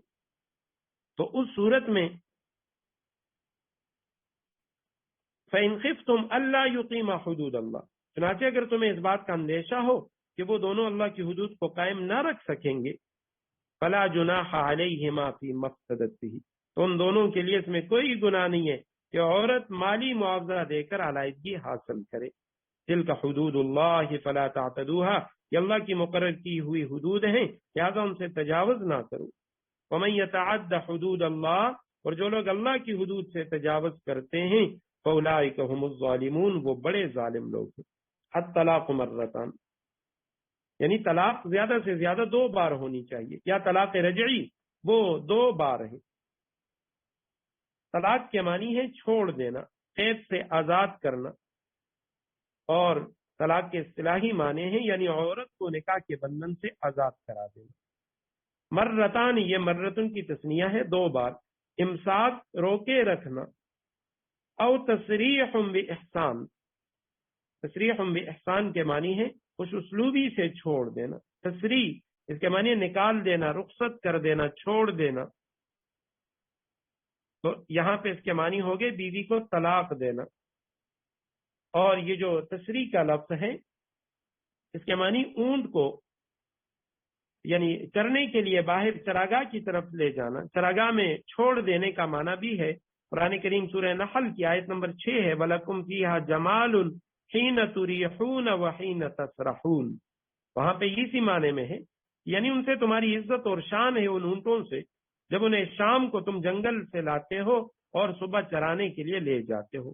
تو اس صورت میں فَإِنْ خِفْتُمْ أَلَّا يُقِيمَ حُدُودَ اللَّهِ، چنانچہ اگر تمہیں اس بات کا اندیشہ ہو کہ وہ دونوں اللہ کی حدود کو قائم نہ رکھ سکیں گے، فَلَا جُنَاحَ عَلَيْهِمَا فِي مَا افْتَدَتْ بِهِ، تو ان دونوں کے لیے اس میں کوئی گناہ نہیں ہے کہ عورت مالی معاوضہ دے کر علیحدگی حاصل کرے. تلک حدود اللہ فلا تعتدوها، یہ اللہ کی مقرر کی ہوئی حدود ہیں، لہذا ان سے تجاوز نہ کرو. ومن یتعد حدود اللہ، اور جو لوگ اللہ کی حدود سے تجاوز کرتے ہیں، فاولئک هم الظالمون، وہ بڑے ظالم لوگ ہیں. الطلاق مرتان، یعنی طلاق زیادہ سے زیادہ 2 بار ہونی چاہیے، یا طلاق رجعی وہ 2 بار ہے. طلاق کے معنی ہے چھوڑ دینا، قید سے آزاد کرنا، اور طلاق کے اصطلاحی معنی ہیں یعنی عورت کو نکاح کے بندھن سے آزاد کرا دینا. مرتان، یہ مرتن کی تثنیہ ہے، 2 بار. امساک، روکے رکھنا، او تصریح باحسان، تصریح باحسان کے معنی ہے خوش اسلوبی سے چھوڑ دینا. تصریح اس کے معنی نکال دینا، رخصت کر دینا، چھوڑ دینا. تو یہاں پہ اس کے معنی ہو گئے بیوی کو طلاق دینا. اور یہ جو تصریح کا لفظ ہے اس کے معنی اونٹ کو یعنی چرنے کے لیے باہر چراگاہ کی طرف لے جانا، چراگاہ میں چھوڑ دینے کا معنی بھی ہے. قرآن کریم سورہ نحل کی آیت نمبر 6 ہے، وَلَكُمْ فِيهَا جَمَالٌ حِينَ تُرِيحُونَ وَحِينَ تَسْرَحُونَ. وہاں پہ اسی معنی میں ہے یعنی ان سے تمہاری عزت اور شان ہے، ان اونٹوں سے، جب انہیں شام کو تم جنگل سے لاتے ہو اور صبح چرانے کے لیے لے جاتے ہو.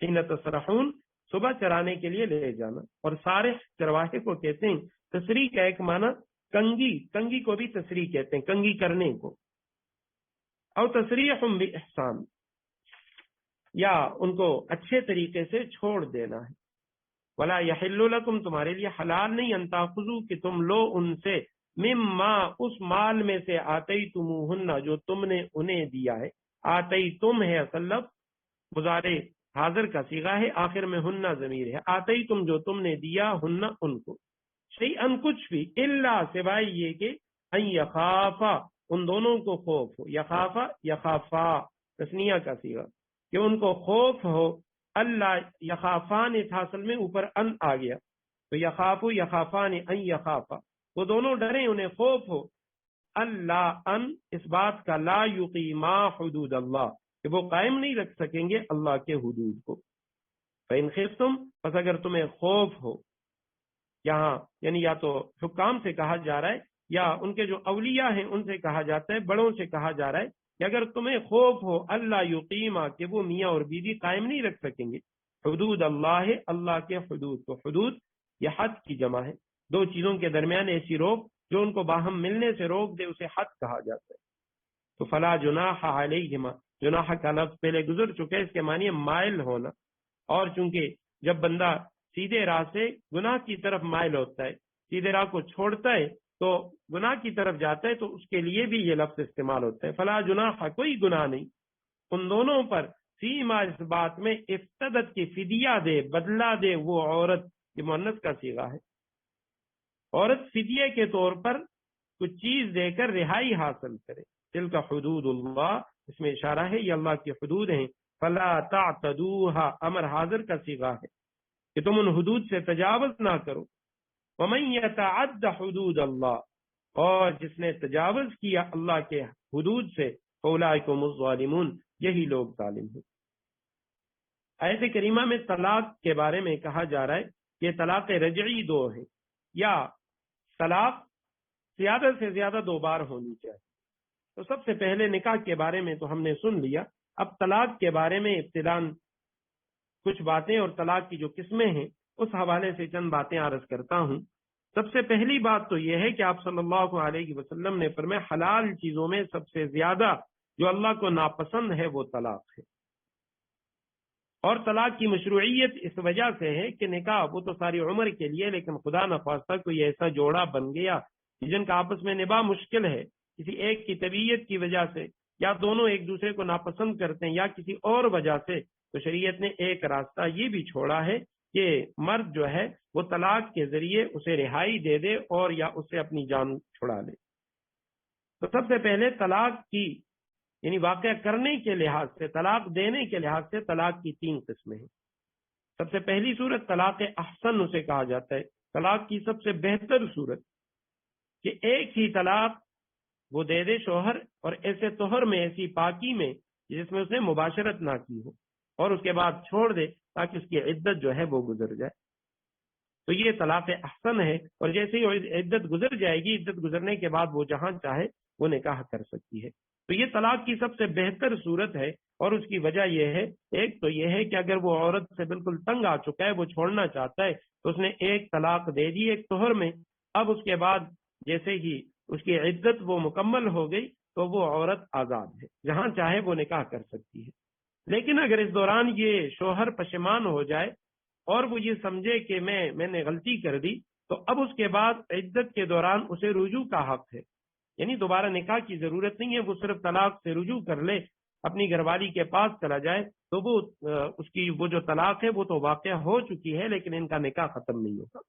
حین تسرحون، صبح چرانے کے لیے لے جانا. اور سارح چرواہے کو کہتے ہیں. تصریح کا ایک معنی کنگی، کنگی کو بھی تصریح کہتے ہیں، کنگی کرنے کو. او تصریح باحسان، یا ان کو اچھے طریقے سے چھوڑ دینا ہے. ولا یحل لکم، تمہارے لیے حلال نہیں، ان تاخذوا، کہ تم لو ان سے، مما، اس مال میں سے، آتیتموہن، جو تم نے انہیں دیا ہے. آتیتم ہے اصل لفظ، مضارع حاضر کا صیغہ ہے، آخر میں ہنہ ضمیر ہے. آتیتم، جو تم نے دیا، ہنہ، ان کو، شیئن، کچھ بھی، الا، سوائے یہ کہ، ان یخافا، ان دونوں کو خوف ہو. یخافا، یخافا تثنیہ کا صیغہ، کہ ان کو خوف ہو. اللہ یخافان تھا اصل میں، اوپر ان آ گیا تو یخافو یخافان ان یخافا، وہ دونوں ڈریں، انہیں خوف ہو. اللہ ان، اس بات کا، لا یقیما حدود اللہ، کہ وہ قائم نہیں رکھ سکیں گے اللہ کے حدود کو. فإن خفتم، پس اگر تمہیں خوف ہو، یہاں یعنی یا تو حکام سے کہا جا رہا ہے یا ان کے جو اولیاء ہیں ان سے کہا جاتا ہے، بڑوں سے کہا جا رہا ہے کہ اگر تمہیں خوف ہو، اللہ یقیما، کہ وہ میاں اور بیوی قائم نہیں رکھ سکیں گے، حدود اللہ، اللہ کے حدود کو. حدود یہ حد کی جمع ہے، 2 چیزوں کے درمیان ایسی روک جو ان کو باہم ملنے سے روک دے، اسے حد کہا جاتا ہے. تو فلا جناح علیہما، جناح کا لفظ پہلے گزر چکا ہے، اس کے معنی ہے مائل ہونا. اور چونکہ جب بندہ سیدھے راہ سے گناہ کی طرف مائل ہوتا ہے، سیدھے راہ کو چھوڑتا ہے تو گناہ کی طرف جاتا ہے، تو اس کے لیے بھی یہ لفظ استعمال ہوتا ہے. فلا جناح، کوئی گناہ نہیں، ان دونوں پر، فیما، اس بات میں، افتدت کی فدیہ دے، بدلہ دے، وہ عورت، یہ مؤنث کا صیغہ ہے، عورت فدیے کے طور پر کچھ چیز دے کر رہائی حاصل کرے. تلک حدود اللہ، اس میں اشارہ ہے یہ اللہ کی حدود ہیں. فلا تعتدوها، امر حاضر کا صیغہ ہے کہ تم ان حدود سے تجاوز نہ کرو. ومن یتعد حدود اللہ، اور جس نے تجاوز کیا اللہ کے حدود سے، فاولئک هم الظالمون، یہی لوگ ظالم ہیں. آیت کریمہ میں طلاق کے بارے میں کہا جا رہا ہے کہ طلاق رجعی 2 ہیں، یا طلاق زیادہ سے زیادہ 2 بار ہونی چاہیے. تو سب سے پہلے نکاح کے بارے میں تو ہم نے سن لیا، اب طلاق کے بارے میں ابتداً کچھ باتیں اور طلاق کی جو قسمیں ہیں اس حوالے سے چند باتیں عرض کرتا ہوں. سب سے پہلی بات تو یہ ہے کہ آپ صلی اللہ علیہ وسلم نے فرمایا حلال چیزوں میں سب سے زیادہ جو اللہ کو ناپسند ہے وہ طلاق ہے. اور طلاق کی مشروعیت اس وجہ سے ہے کہ نکاح وہ تو ساری عمر کے لیے، لیکن خدا نخواستہ کوئی ایسا جوڑا بن گیا جن کا آپس میں نباہ مشکل ہے، کسی ایک کی طبیعت کی وجہ سے، یا دونوں ایک دوسرے کو ناپسند کرتے ہیں، یا کسی اور وجہ سے، تو شریعت نے ایک راستہ یہ بھی چھوڑا ہے کہ مرد جو ہے وہ طلاق کے ذریعے اسے رہائی دے دے اور یا اس سے اپنی جان چھڑا لے. تو سب سے پہلے طلاق کی یعنی واقع کرنے کے لحاظ سے، طلاق دینے کے لحاظ سے طلاق کی 3 قسمیں ہیں. سب سے پہلی صورت طلاق احسن اسے کہا جاتا ہے، طلاق کی سب سے بہتر صورت، کہ ایک ہی طلاق وہ دے دے شوہر، اور ایسے طہر میں، ایسی پاکی میں جس میں اس نے مباشرت نہ کی ہو، اور اس کے بعد چھوڑ دے تاکہ اس کی عدت جو ہے وہ گزر جائے، تو یہ طلاق احسن ہے۔ اور جیسے ہی عدت گزر جائے گی، عدت گزرنے کے بعد وہ جہاں چاہے وہ نکاح کر سکتی ہے۔ تو یہ طلاق کی سب سے بہتر صورت ہے، اور اس کی وجہ یہ ہے، ایک تو یہ ہے کہ اگر وہ عورت سے بالکل تنگ آ چکا ہے، وہ چھوڑنا چاہتا ہے، تو اس نے ایک طلاق دے دی ایک طہر میں، اب اس کے بعد جیسے ہی اس کی عدت وہ مکمل ہو گئی تو وہ عورت آزاد ہے، جہاں چاہے وہ نکاح کر سکتی ہے۔ لیکن اگر اس دوران یہ شوہر پشیمان ہو جائے اور وہ یہ سمجھے کہ میں نے غلطی کر دی، تو اب اس کے بعد عدت کے دوران اسے رجوع کا حق ہے، یعنی دوبارہ نکاح کی ضرورت نہیں ہے، وہ صرف طلاق سے رجوع کر لے، اپنی گھر والی کے پاس چلا جائے، تو وہ اس کی وہ جو طلاق ہے وہ تو واقع ہو چکی ہے، لیکن ان کا نکاح ختم نہیں ہوگا۔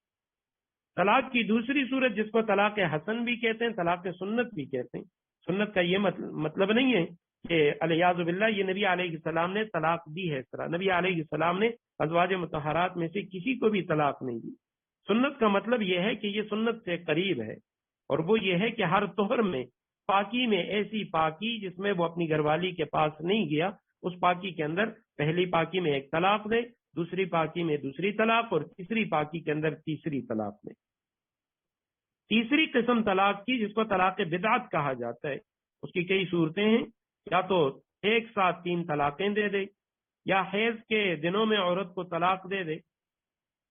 طلاق کی دوسری صورت جس کو طلاق حسن بھی کہتے ہیں، طلاق سنت بھی کہتے ہیں، سنت کا یہ مطلب نہیں ہے کہ الیاذ باللہ یہ نبی علیہ السلام نے طلاق دی ہے، اس طرح نبی علیہ السلام نے ازواج مطہرات میں سے کسی کو بھی طلاق نہیں دی۔ سنت کا مطلب یہ ہے کہ یہ سنت سے قریب ہے، اور وہ یہ ہے کہ ہر طہر میں پاکی میں ایسی پاکی جس میں وہ اپنی گھر والی کے پاس نہیں گیا، اس پاکی کے اندر پہلی پاکی میں ایک طلاق دے، دوسری پاکی میں دوسری طلاق، اور تیسری پاکی کے اندر تیسری طلاق دے۔ تیسری قسم طلاق کی جس کو طلاق بدعت کہا جاتا ہے، اس کی کئی صورتیں ہیں، یا تو ایک ساتھ 3 طلاقیں دے دے، یا حیض کے دنوں میں عورت کو طلاق دے دے،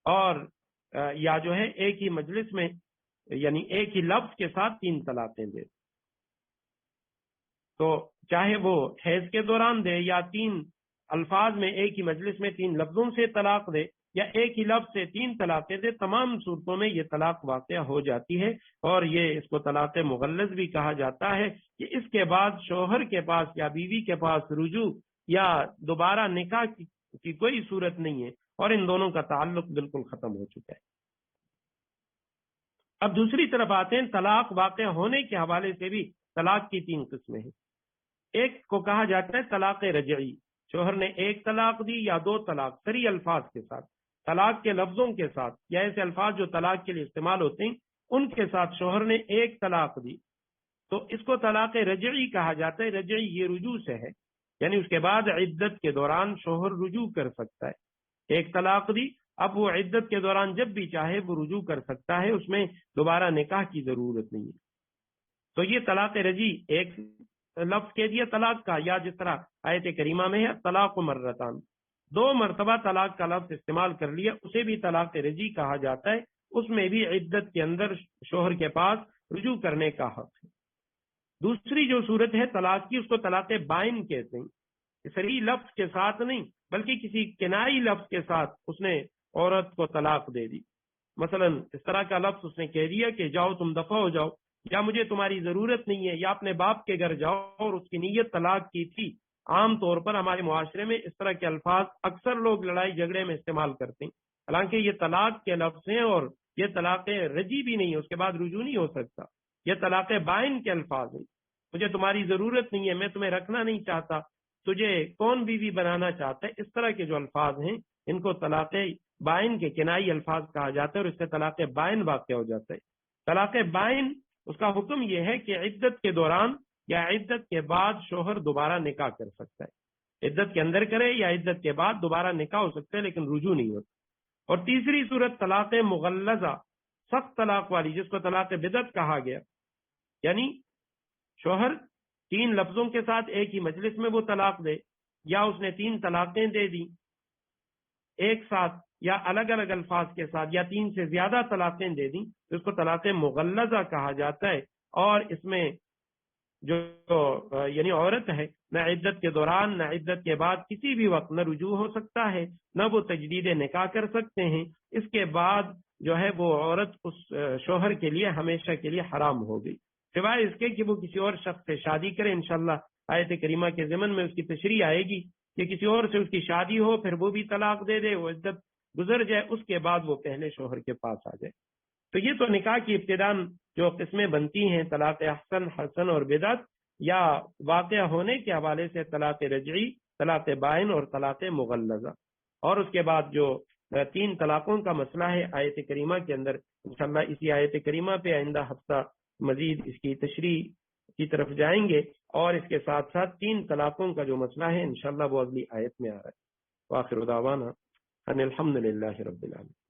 اور یا جو ہے ایک ہی مجلس میں یعنی ایک ہی لفظ کے ساتھ 3 طلاقیں دے۔ تو چاہے وہ حیض کے دوران دے، یا 3 الفاظ میں ایک ہی مجلس میں 3 لفظوں سے طلاق دے، یا ایک ہی لفظ سے 3 طلاقیں دے، تمام صورتوں میں یہ طلاق واقع ہو جاتی ہے، اور یہ اس کو طلاق مغلظ بھی کہا جاتا ہے کہ اس کے بعد شوہر کے پاس یا بیوی کے پاس رجوع یا دوبارہ نکاح کی کوئی صورت نہیں ہے، اور ان دونوں کا تعلق بالکل ختم ہو چکا ہے۔ اب دوسری طرف آتے ہیں، طلاق واقع ہونے کے حوالے سے بھی طلاق کی 3 قسمیں ہیں۔ ایک کو کہا جاتا ہے طلاق رجعی، شوہر نے ایک طلاق دی یا 2 طلاق صریح الفاظ کے ساتھ، طلاق کے لفظوں کے ساتھ، یا ایسے الفاظ جو طلاق کے لیے استعمال ہوتے ہیں ان کے ساتھ شوہر نے ایک طلاق دی، تو اس کو طلاق رجعی کہا جاتا ہے۔ رجعی یہ رجوع سے ہے، یعنی اس کے بعد عدت کے دوران شوہر رجوع کر سکتا ہے۔ ایک طلاق دی، اب وہ عدت کے دوران جب بھی چاہے وہ رجوع کر سکتا ہے، اس میں دوبارہ نکاح کی ضرورت نہیں ہے۔ تو یہ طلاق رجعی، ایک لفظ کہہ دیا طلاق کا، یا جس طرح آیت کریمہ میں ہے طلاق مرتان، 2 مرتبہ طلاق کا لفظ استعمال کر لیا، اسے بھی طلاق رجعی کہا جاتا ہے۔ اس میں بھی عدت کے اندر شوہر کے پاس رجوع کرنے کا حق ہے۔ دوسری جو صورت ہے طلاق کی، اس کو طلاق بائن کہتے ہیں، صریح لفظ کے ساتھ نہیں بلکہ کسی کنائی لفظ کے ساتھ اس نے عورت کو طلاق دے دی۔ مثلا اس طرح کا لفظ اس نے کہہ دیا کہ جاؤ تم دفع ہو جاؤ، یا مجھے تمہاری ضرورت نہیں ہے، یا اپنے باپ کے گھر جاؤ، اور اس کی نیت طلاق کی تھی۔ عام طور پر ہمارے معاشرے میں اس طرح کے الفاظ اکثر لوگ لڑائی جھگڑے میں استعمال کرتے ہیں، حالانکہ یہ طلاق کے لفظ ہیں، اور یہ طلاق رجعی بھی نہیں ہے، اس کے بعد رجوع نہیں ہو سکتا۔ یہ طلاق بائن کے الفاظ ہیں، مجھے تمہاری ضرورت نہیں ہے، میں تمہیں رکھنا نہیں چاہتا، تجھے کون بیوی بنانا چاہتا ہے، اس طرح کے جو الفاظ ہیں ان کو طلاق بائن کے کنائی الفاظ کہا جاتا ہے، اور اس سے طلاق بائن واقع ہو جاتا ہے۔ طلاق بائن اس کا حکم یہ ہے کہ عدت کے دوران یا عدت کے بعد شوہر دوبارہ نکاح کر سکتا ہے، عدت کے اندر کرے یا عدت کے بعد دوبارہ نکاح ہو سکتا ہے، لیکن رجوع نہیں ہوتا۔ اور تیسری صورت طلاق مغلظہ، سخت طلاق والی، جس کو طلاق بدعت کہا گیا، یعنی شوہر 3 لفظوں کے ساتھ ایک ہی مجلس میں وہ طلاق دے، یا اس نے 3 طلاقیں دے دی ایک ساتھ یا الگ الگ الفاظ کے ساتھ، یا 3 سے زیادہ طلاقیں دے دیں، تو اس کو طلاق مغلظہ کہا جاتا ہے۔ اور اس میں جو یعنی عورت ہے، نہ عدت کے دوران نہ عدت کے بعد کسی بھی وقت نہ رجوع ہو سکتا ہے، نہ وہ تجدید نکاح کر سکتے ہیں۔ اس کے بعد جو ہے وہ عورت اس شوہر کے لیے ہمیشہ کے لیے حرام ہو گئی، سوائے اس کے کہ وہ کسی اور شخص سے شادی کرے۔ انشاءاللہ آیت کریمہ کے ضمن میں اس کی تشریح آئے گی کہ کسی اور سے اس کی شادی ہو، پھر وہ بھی طلاق دے دے، وہ عدت گزر جائے، اس کے بعد وہ پہلے شوہر کے پاس آ جائے۔ تو یہ تو نکاح کی ابتداءً جو قسمیں بنتی ہیں، طلاق احسن، حسن اور بدعت، یا واقع ہونے کے حوالے سے طلاق رجعی، طلاق بائن اور طلاق مغلظہ۔ اور اس کے بعد جو 3 طلاقوں کا مسئلہ ہے آیت کریمہ کے اندر، انشاءاللہ اسی آیت کریمہ پہ آئندہ ہفتہ مزید اس کی تشریح کی طرف جائیں گے۔ اور اس کے ساتھ ساتھ 3 طلاقوں کا جو مسئلہ ہے انشاءاللہ وہ اگلی آیت میں آ رہا ہے۔ وآخر دعوانا ان الحمد للہ رب العالمین۔